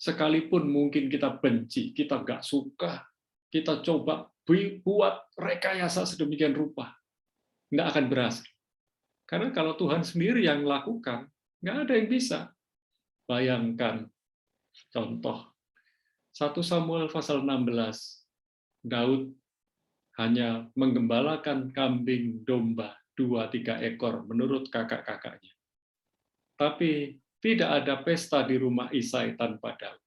S1: Sekalipun mungkin kita benci, kita nggak suka, kita coba buat rekayasa sedemikian rupa, nggak akan berhasil. Karena kalau Tuhan sendiri yang melakukan, nggak ada yang bisa. Bayangkan, contoh, 1 Samuel pasal 16, Daud hanya menggembalakan kambing domba 2-3 ekor menurut kakak-kakaknya. Tapi tidak ada pesta di rumah Isai tanpa Daud.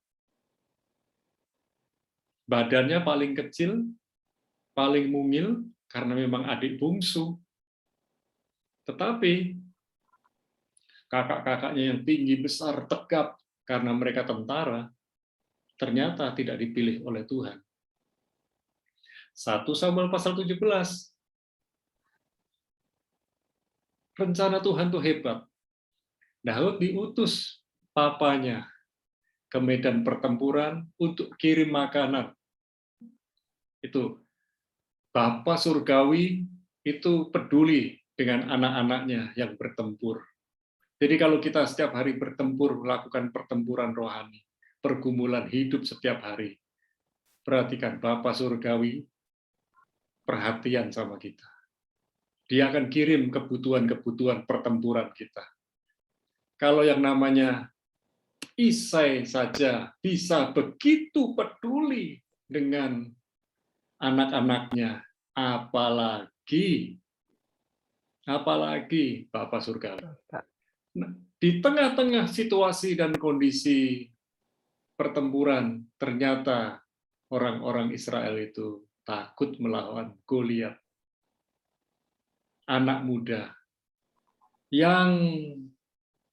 S1: Badannya paling kecil, paling mungil, karena memang adik bungsu. Tetapi kakak-kakaknya yang tinggi, besar, tegap, karena mereka tentara, ternyata tidak dipilih oleh Tuhan. 1 Samuel pasal 17. Rencana Tuhan itu hebat. Daud diutus papanya ke medan pertempuran untuk kirim makanan. Itu Bapa Surgawi itu peduli dengan anak-anaknya yang bertempur. Jadi kalau kita setiap hari bertempur, melakukan pertempuran rohani, pergumulan hidup setiap hari, perhatikan Bapa Surgawi perhatian sama kita. Dia akan kirim kebutuhan-kebutuhan pertempuran kita. Kalau yang namanya Isai saja bisa begitu peduli dengan anak-anaknya, apalagi Bapa Surgawi. Nah, di tengah-tengah situasi dan kondisi pertempuran, ternyata orang-orang Israel itu takut melawan Goliat. Anak muda yang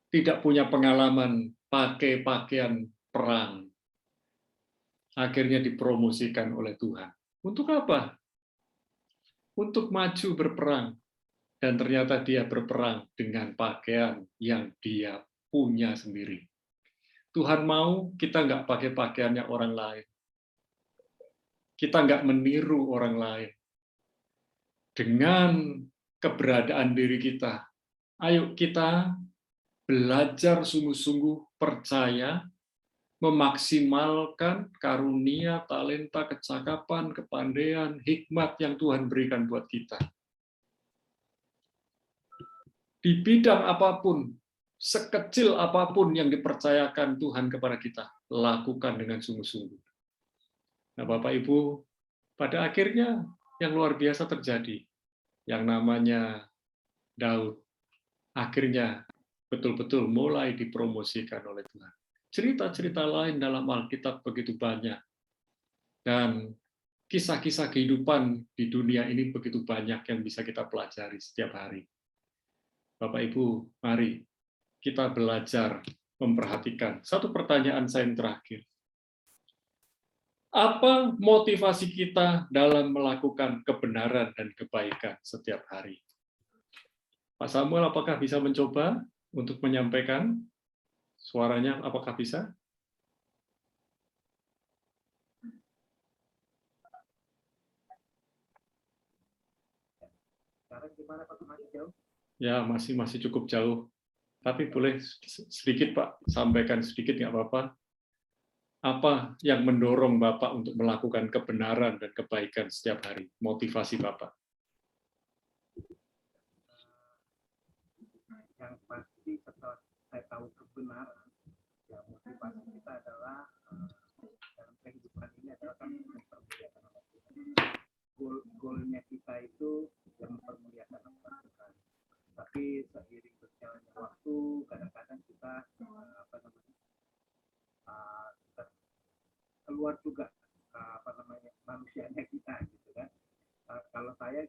S1: tidak punya pengalaman pakai pakaian perang, akhirnya dipromosikan oleh Tuhan. Untuk apa? Untuk maju berperang. Dan ternyata dia berperang dengan pakaian yang dia punya sendiri. Tuhan mau kita nggak pakai pakaiannya orang lain. Kita nggak meniru orang lain. Dengan keberadaan diri kita, ayo kita belajar sungguh-sungguh percaya, memaksimalkan karunia, talenta, kecakapan, kepandaian, hikmat yang Tuhan berikan buat kita. Di bidang apapun, sekecil apapun yang dipercayakan Tuhan kepada kita, lakukan dengan sungguh-sungguh. Nah, Bapak Ibu, pada akhirnya yang luar biasa terjadi. Yang namanya Daud, akhirnya betul-betul mulai dipromosikan oleh Tuhan. Cerita-cerita lain dalam Alkitab begitu banyak. Dan kisah-kisah kehidupan di dunia ini begitu banyak yang bisa kita pelajari setiap hari. Bapak Ibu, mari kita belajar memperhatikan. Satu pertanyaan saya yang terakhir. Apa motivasi kita dalam melakukan kebenaran dan kebaikan setiap hari? Pak Samuel, apakah bisa mencoba untuk menyampaikan suaranya? Apakah bisa?
S3: Sekarang gimana Pak? Masih jauh?
S1: Ya, masih cukup jauh. Tapi boleh sedikit Pak, sampaikan sedikit nggak apa-apa. Apa yang mendorong Bapak untuk melakukan kebenaran dan kebaikan setiap hari? Motivasi Bapak.
S3: Yang pasti setelah saya tahu kebenaran, ya motivasi kita adalah dalam kehidupan ini adalah kan mempermuliakan Allah Tuhan. Goalnya kita itu yang mempermuliakan Allah Tuhan. Tapi seiring berjalannya waktu, kadang-kadang kita keluar juga manusianya kita gitu kan. Kalau saya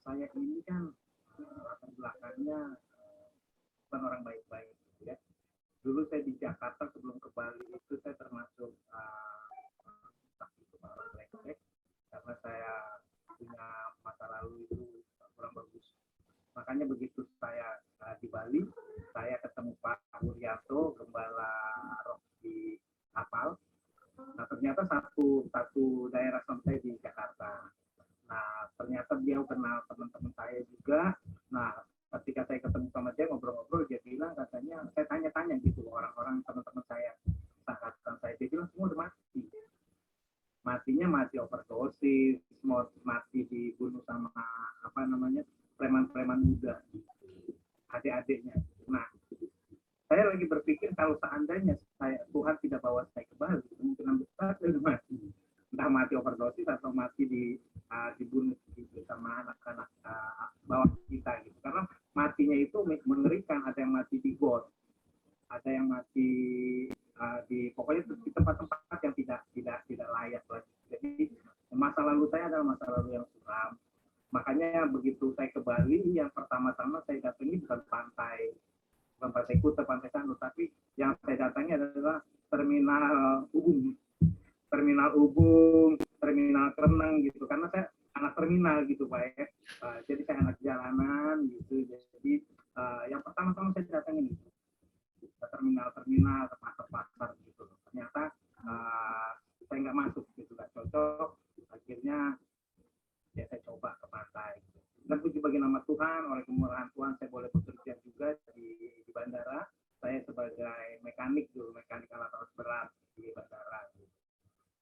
S3: saya ini kan latar belakangnya bukan orang baik-baik gitu ya. Dulu saya di Jakarta sebelum ke Bali itu saya termasuk orang baik-baik karena saya punya masa lalu itu kurang bagus. Makanya begitu saya di Bali, saya ketemu Pak Wuryanto, Gembala Roh di Kapal. Nah, ternyata satu daerah sama saya di Jakarta. Nah, ternyata dia kenal teman-teman saya juga. Nah, ketika saya ketemu sama dia, ngobrol-ngobrol, dia bilang katanya, saya tanya-tanya gitu, orang-orang teman-teman saya, angkatan saya, dia bilang semua udah mati. Matinya mati overdosis, mati dibunuh sama preman-preman muda, adik-adiknya. Nah, saya lagi berpikir kalau seandainya Tuhan tidak bawa saya ke Bali, kemungkinan besar saya udah mati. Entah mati overdosis atau mati dibunuh gitu, sama anak-anak bawah kita gitu. Karena matinya itu mengerikan, ada yang mati di got, ada yang mati di pokoknya di tempat-tempat yang tidak layak lagi. Jadi masa lalu saya adalah masa lalu yang suram. Makanya begitu saya ke Bali, yang pertama-tama saya datangi bukan pantai Kuta, pantai Sanur, tapi yang saya datangi adalah terminal Ubung, terminal Kereneng gitu, karena saya anak terminal gitu Pak ya. Jadi saya anak jalanan gitu. Jadi yang pertama-tama saya datangin gitu, ke terminal-terminal, ke pasar-pasar gitu. Ternyata saya nggak masuk gitu, nggak cocok. Akhirnya ya saya coba ke pantai. Dan puji bagi nama Tuhan, oleh kemurahan Tuhan saya boleh bekerja juga di bandara. Saya sebagai mekanik alat berat di bandara.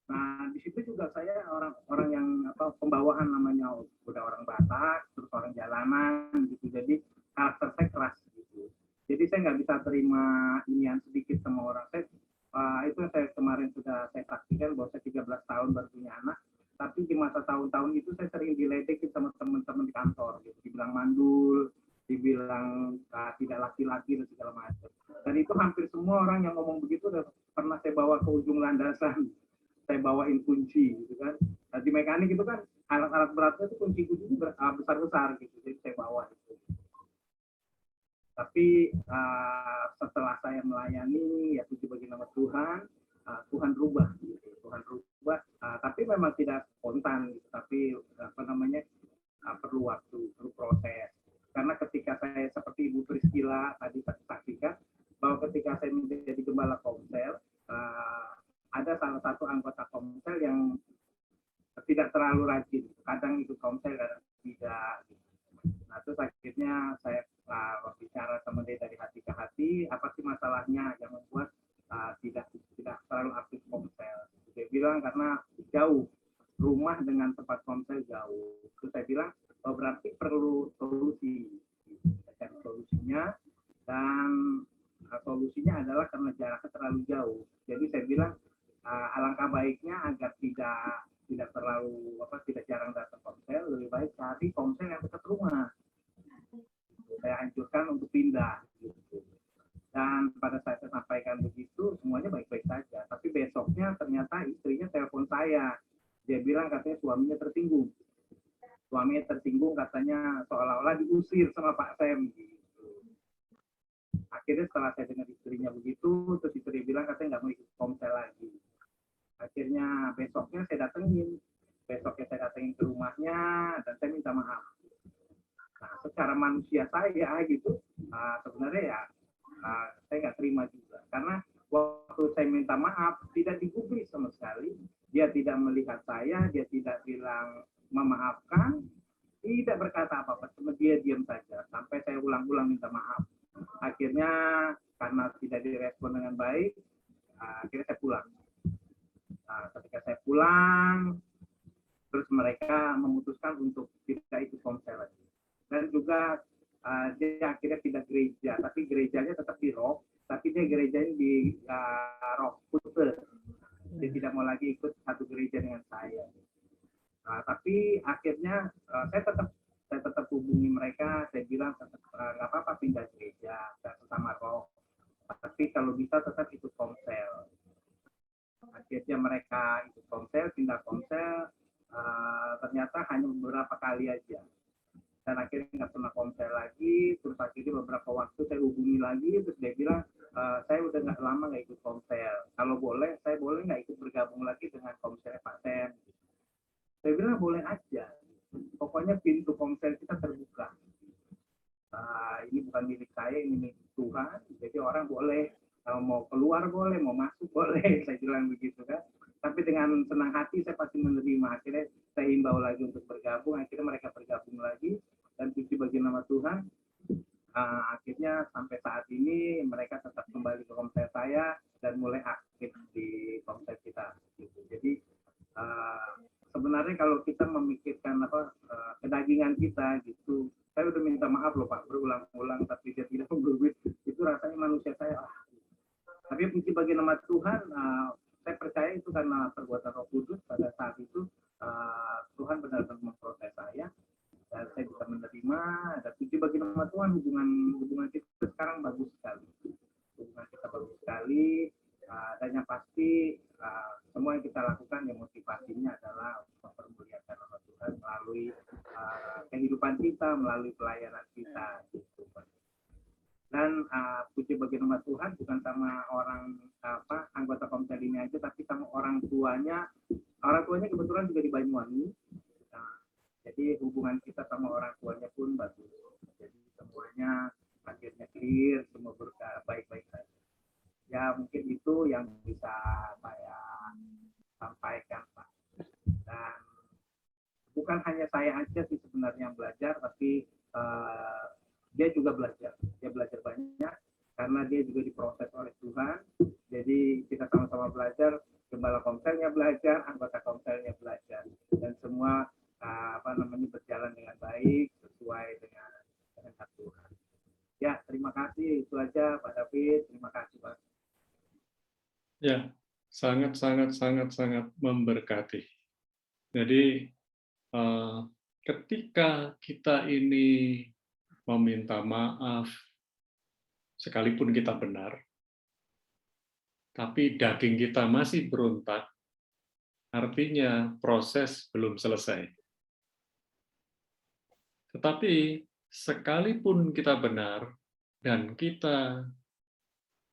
S3: Nah, di situ juga saya orang yang pembawaan namanya udah orang Batak, terus orang jalanan gitu. Jadi karakter saya keras gitu. Jadi saya nggak bisa terima inian sedikit sama orang. Itu yang saya kemarin sudah saya saksikan bahwa saya 13 tahun baru punya anak. Tapi di masa tahun-tahun itu saya sering diledekin sama teman-teman di kantor gitu. Dibilang mandul, dibilang tidak laki-laki dan segala macam. Dan itu hampir semua orang yang ngomong begitu udah pernah saya bawa ke ujung landasan. Saya bawain kunci gitu kan. Nah, di mekanik itu kan alat-alat beratnya itu kunci-kunci besar-besar gitu. Jadi saya bawa itu. Tapi setelah saya melayani, ya puji bagi nama Tuhan, Tuhan rubah gitu. Tuhan rubah, tapi memang tidak spontan gitu. Tapi perlu waktu, perlu proses. Karena ketika saya seperti Ibu Priscilla tadi saksikan, bahwa ketika saya menjadi gembala Komsel, ada salah satu anggota Komsel yang tidak terlalu rajin. Kadang ikut Komsel, kadang tidak. Nah, terus akhirnya saya bicara sama dia dari hati ke hati, apa sih masalahnya yang membuat tidak terlalu aktif Komsel. Dia bilang karena jauh, rumah dengan tempat Komsel jauh. Terus saya bilang, oh, berarti perlu solusi. Saya cari solusinya, dan solusinya adalah karena jaraknya terlalu jauh. Jadi saya bilang, alangkah baiknya agar tidak terlalu tidak jarang datang Komsel, lebih baik cari Komsel yang dekat rumah. Saya anjurkan untuk pindah gitu. Dan pada saat saya sampaikan begitu, semuanya baik-baik saja. Tapi besoknya ternyata istrinya telepon saya. Dia bilang katanya suaminya tersinggung. Suaminya tersinggung katanya seolah-olah diusir sama Pak Sam gitu. Akhirnya setelah saya dengar istrinya begitu, terus istri bilang katanya nggak mau ikut Komsel lagi. Akhirnya besoknya saya datengin ke rumahnya dan saya minta maaf. Nah, secara manusia saya gitu, sebenarnya ya saya nggak terima juga. Karena waktu saya minta maaf, tidak digubris sama sekali. Dia tidak melihat saya, dia tidak bilang memaafkan, tidak berkata apa-apa, cuma dia diam saja. Sampai saya ulang-ulang minta maaf. Akhirnya karena tidak direspon dengan baik, akhirnya saya pulang. Ketika saya pulang, terus mereka memutuskan untuk tidak ikut Komsel lagi. Dan juga dia akhirnya pindah gereja, tapi gerejanya tetap di Rock, tapi dia gerejanya di Rock Kute. Dia tidak mau lagi ikut satu gereja dengan saya. Tapi akhirnya saya tetap hubungi mereka, saya bilang nggak apa-apa pindah gereja, sama Rock. Tapi kalau bisa tetap ikut Komsel. Akhirnya mereka ikut Komsel, pindah Komsel, ternyata hanya beberapa kali aja. Dan akhirnya nggak pernah Komsel lagi. Terus akhirnya beberapa waktu saya hubungi lagi, terus dia bilang saya udah nggak lama nggak ikut Komsel, kalau boleh saya boleh nggak ikut bergabung lagi dengan Komsel Pak Sam. Saya bilang boleh aja, pokoknya pintu Komsel kita terbuka. Ini bukan milik saya, ini milik Tuhan, jadi orang boleh mau keluar boleh, mau masuk boleh. Saya bilang begitu kan. Tapi dengan senang hati saya pasti menerima. Akhirnya saya himbau lagi untuk bergabung. Akhirnya mereka bergabung lagi. Dan puji bagi nama Tuhan. Akhirnya sampai saat ini mereka tetap kembali ke Komsel saya dan mulai aktif di Komsel kita. Gitu. Jadi sebenarnya kalau kita memikirkan kedagingan kita gitu, saya udah minta maaf loh Pak berulang-ulang, tapi dia tidak berbuat. Itu rasanya manusia saya. Tapi puji bagi nama Tuhan. Saya percaya itu karena perbuatan Roh Kudus pada saat itu Tuhan benar-benar memproses saya dan saya bisa menerima. Dan puji bagi nama Tuhan, hubungan kita sekarang bagus sekali. Hubungan kita bagus sekali, dan yang pasti semua yang kita lakukan yang motivasinya adalah mempermuliakan nama Tuhan melalui kehidupan kita, melalui pelayanan kita. Gitu. Dan puji bagi nama Tuhan, bukan sama orang anggota Komsel ini aja, tapi sama orang tuanya. Orang tuanya kebetulan juga di Banyuwangi. Nah, jadi hubungan kita sama orang tuanya pun bagus. Jadi semuanya akhirnya clear, semua baik-baik saja. Ya mungkin itu yang bisa saya sampaikan, Pak. Dan bukan hanya saya aja sih sebenarnya yang belajar, tapi dia juga belajar. Dia belajar banyak karena dia juga diproses oleh Tuhan. Jadi kita sama-sama belajar. Gembala Komselnya belajar, anggota Komselnya belajar, dan semua berjalan dengan baik sesuai dengan kehendak Tuhan. Ya, terima kasih. Itu aja, Pak David. Terima kasih, Pak.
S1: Ya, sangat memberkati. Jadi ketika kita ini meminta maaf, sekalipun kita benar, tapi daging kita masih berontak, artinya proses belum selesai. Tetapi sekalipun kita benar dan kita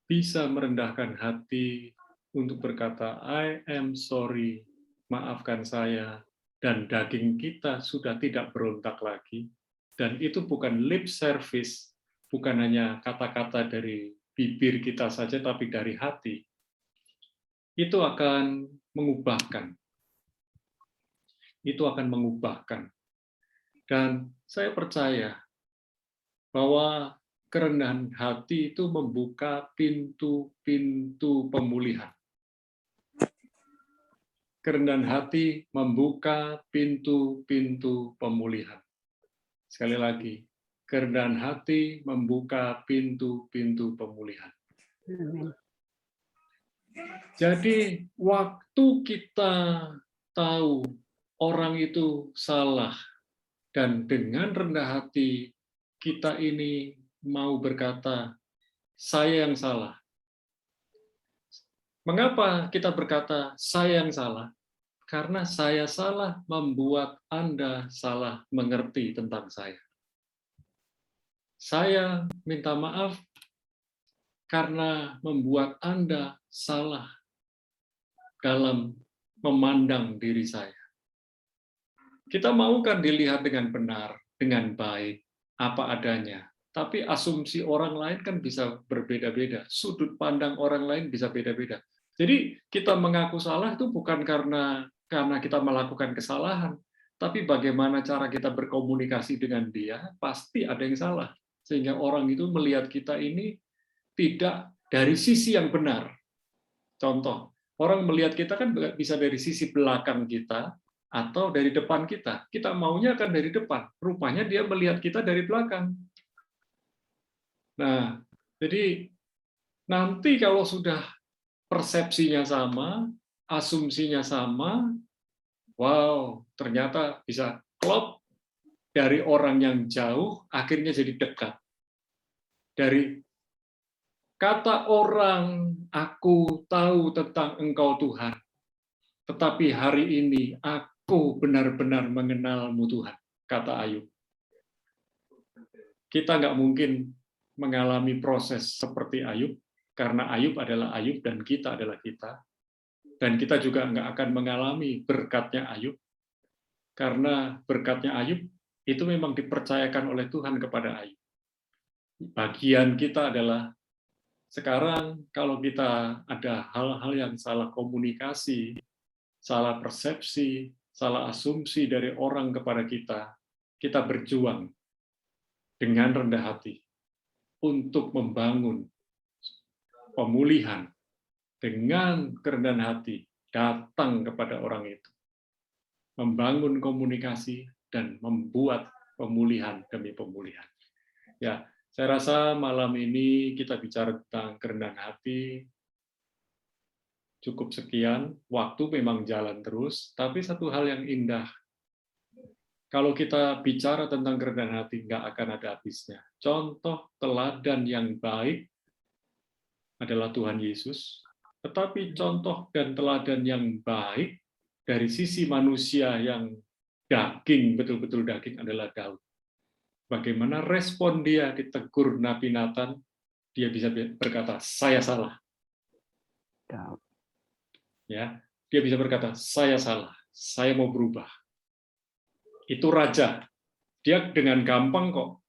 S1: bisa merendahkan hati untuk berkata, I am sorry, maafkan saya, dan daging kita sudah tidak berontak lagi, dan itu bukan lip service, bukan hanya kata-kata dari bibir kita saja, tapi dari hati, itu akan mengubahkan. Itu akan mengubahkan. Dan saya percaya bahwa kerendahan hati itu membuka pintu-pintu pemulihan. Kerendahan hati membuka pintu-pintu pemulihan. Sekali lagi, kerendahan hati membuka pintu-pintu pemulihan.
S5: Amin.
S1: Jadi, waktu kita tahu orang itu salah, dan dengan rendah hati kita ini mau berkata, saya yang salah. Mengapa kita berkata, saya yang salah? Karena saya salah membuat Anda salah mengerti tentang saya. Saya minta maaf karena membuat Anda salah dalam memandang diri saya. Kita mau kan dilihat dengan benar, dengan baik, apa adanya. Tapi asumsi orang lain kan bisa berbeda-beda. Sudut pandang orang lain bisa beda-beda. Jadi kita mengaku salah itu bukan karena kita melakukan kesalahan, tapi bagaimana cara kita berkomunikasi dengan dia, pasti ada yang salah. Sehingga orang itu melihat kita ini tidak dari sisi yang benar. Contoh, orang melihat kita kan bisa dari sisi belakang kita, atau dari depan kita. Kita maunya kan dari depan. Rupanya dia melihat kita dari belakang. Nah, jadi nanti kalau sudah persepsinya sama, asumsinya sama, wow, ternyata bisa klop dari orang yang jauh, akhirnya jadi dekat. Dari kata orang, aku tahu tentang Engkau Tuhan, tetapi hari ini aku benar-benar mengenal-Mu Tuhan, kata Ayub. Kita nggak mungkin mengalami proses seperti Ayub, karena Ayub adalah Ayub dan kita adalah kita. Dan kita juga nggak akan mengalami berkatnya Ayub, karena berkatnya Ayub itu memang dipercayakan oleh Tuhan kepada Ayub. Bagian kita adalah, sekarang kalau kita ada hal-hal yang salah komunikasi, salah persepsi, salah asumsi dari orang kepada kita berjuang dengan rendah hati untuk membangun pemulihan dengan kerendahan hati, datang kepada orang itu, membangun komunikasi dan membuat pemulihan demi pemulihan. Ya, saya rasa malam ini kita bicara tentang kerendahan hati. Cukup sekian, waktu memang jalan terus, tapi satu hal yang indah, kalau kita bicara tentang kerendahan hati, nggak akan ada habisnya. Contoh teladan yang baik adalah Tuhan Yesus, tetapi contoh dan teladan yang baik dari sisi manusia yang daging, betul-betul daging adalah Daud. Bagaimana respon dia ditegur Nabi Nathan, dia bisa berkata, saya salah. Ya, dia bisa berkata, saya salah, saya mau berubah. Itu raja. Dia dengan gampang kok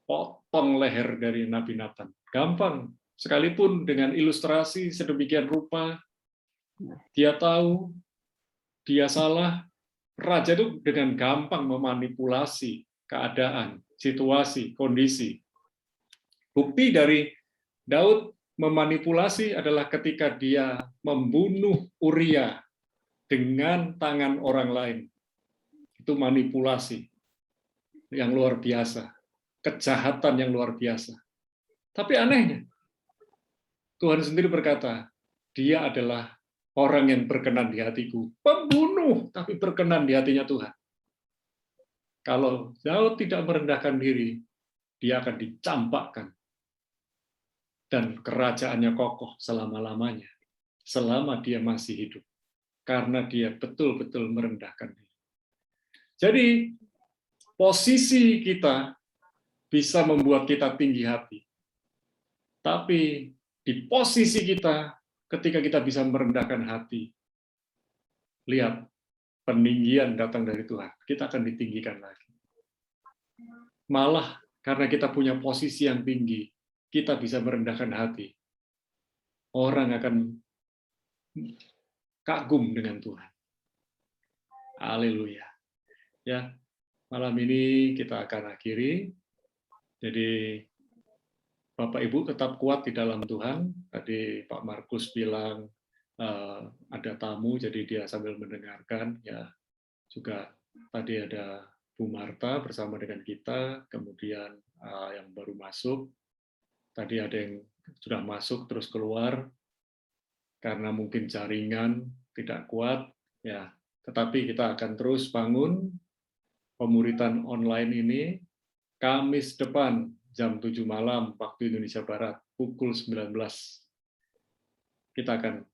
S1: potong leher dari Nabi Nathan. Gampang. Sekalipun dengan ilustrasi sedemikian rupa, dia tahu dia salah. Raja itu dengan gampang memanipulasi keadaan, situasi, kondisi. Bukti dari Daud memanipulasi adalah ketika dia membunuh Uria dengan tangan orang lain. Itu manipulasi yang luar biasa, kejahatan yang luar biasa. Tapi anehnya, Tuhan sendiri berkata, dia adalah orang yang berkenan di hatiku. Pembunuh, tapi berkenan di hatinya Tuhan. Kalau Daud tidak merendahkan diri, dia akan dicampakkan. Dan kerajaannya kokoh selama-lamanya. Selama dia masih hidup. Karena dia betul-betul merendahkan diri. Jadi, posisi kita bisa membuat kita tinggi hati. Tapi di posisi kita, ketika kita bisa merendahkan hati, lihat, peninggian datang dari Tuhan. Kita akan ditinggikan lagi. Malah karena kita punya posisi yang tinggi, kita bisa merendahkan hati. Orang akan kagum dengan Tuhan. Haleluya. Ya, malam ini kita akan akhiri. Jadi Bapak Ibu tetap kuat di dalam Tuhan. Tadi Pak Markus bilang ada tamu, jadi dia sambil mendengarkan. Ya, juga tadi ada Bu Marta bersama dengan kita. Kemudian yang baru masuk. Tadi ada yang sudah masuk terus keluar karena mungkin jaringan tidak kuat. Ya, tetapi kita akan terus bangun pemuritan online ini. Kamis depan jam 7 malam waktu Indonesia Barat pukul 19 kita akan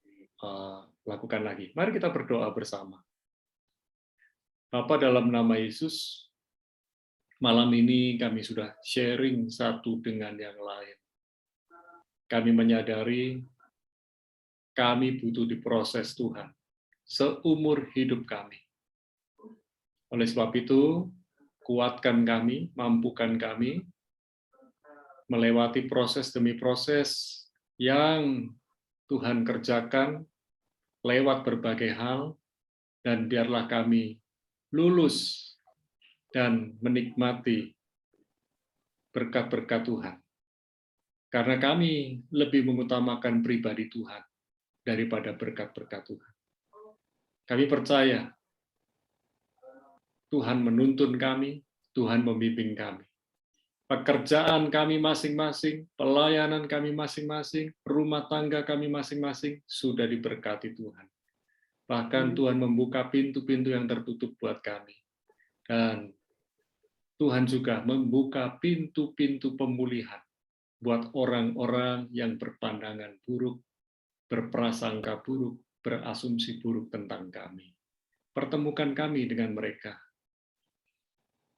S1: lakukan lagi. Mari kita berdoa bersama. Bapa, dalam nama Yesus, malam ini kami sudah sharing satu dengan yang lain. Kami menyadari kami butuh diproses Tuhan seumur hidup kami. Oleh sebab itu, kuatkan kami, mampukan kami, melewati proses demi proses yang Tuhan kerjakan lewat berbagai hal, dan biarlah kami lulus dan menikmati berkat-berkat Tuhan. Karena kami lebih mengutamakan pribadi Tuhan daripada berkat-berkat Tuhan. Kami percaya Tuhan menuntun kami, Tuhan membimbing kami. Pekerjaan kami masing-masing, pelayanan kami masing-masing, rumah tangga kami masing-masing sudah diberkati Tuhan. Bahkan Tuhan membuka pintu-pintu yang tertutup buat kami. Dan Tuhan juga membuka pintu-pintu pemulihan buat orang-orang yang berpandangan buruk, berprasangka buruk, berasumsi buruk tentang kami. Pertemukan kami dengan mereka.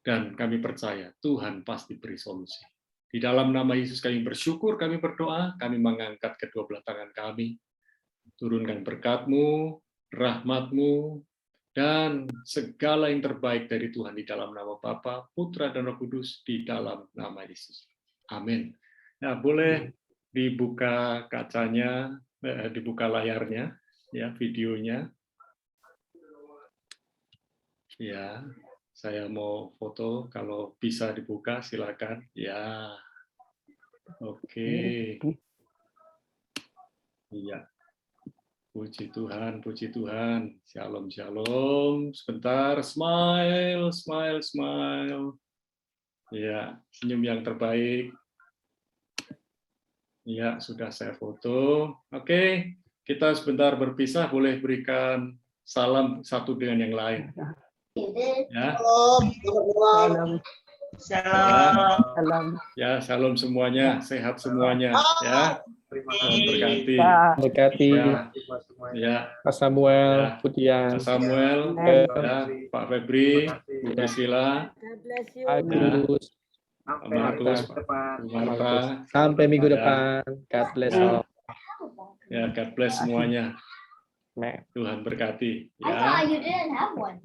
S1: Dan kami percaya Tuhan pasti beri solusi. Di dalam nama Yesus kami bersyukur, kami berdoa, kami mengangkat kedua belah tangan kami. Turunkan berkat-Mu, rahmat-Mu, dan segala yang terbaik dari Tuhan di dalam nama Bapa, Putra, dan Roh Kudus di dalam nama Yesus. Amin. Nah, boleh dibuka kacanya, dibuka layarnya, ya, videonya. Ya. Saya mau foto, kalau bisa dibuka silakan. Ya, oke. Iya. Puji Tuhan, puji Tuhan. Shalom, shalom. Sebentar, smile, smile, smile. Ya, senyum yang terbaik. Ya, sudah saya foto. Oke, kita sebentar berpisah. Boleh berikan salam satu dengan yang lain. Ya.
S5: Salam.
S3: Shalom.
S1: Ya, salam semuanya, sehat semuanya, ya. Tuhan berkati.
S2: Berkati
S1: Ya,
S2: Pak Samuel,
S1: ya.
S2: Pujian,
S1: Pak Samuel, ya, Pak Febri, Bu Priscilla,
S5: God bless you.
S2: Agus,
S3: Sampai
S1: Markus,
S3: minggu depan.
S1: Marta.
S2: Sampai minggu
S1: Ya.
S2: depan. God bless
S1: Ya.
S2: all.
S1: Ya, God bless semuanya.
S2: Amen.
S1: Tuhan berkati.
S6: I
S1: Ya.
S6: thought you didn't have one.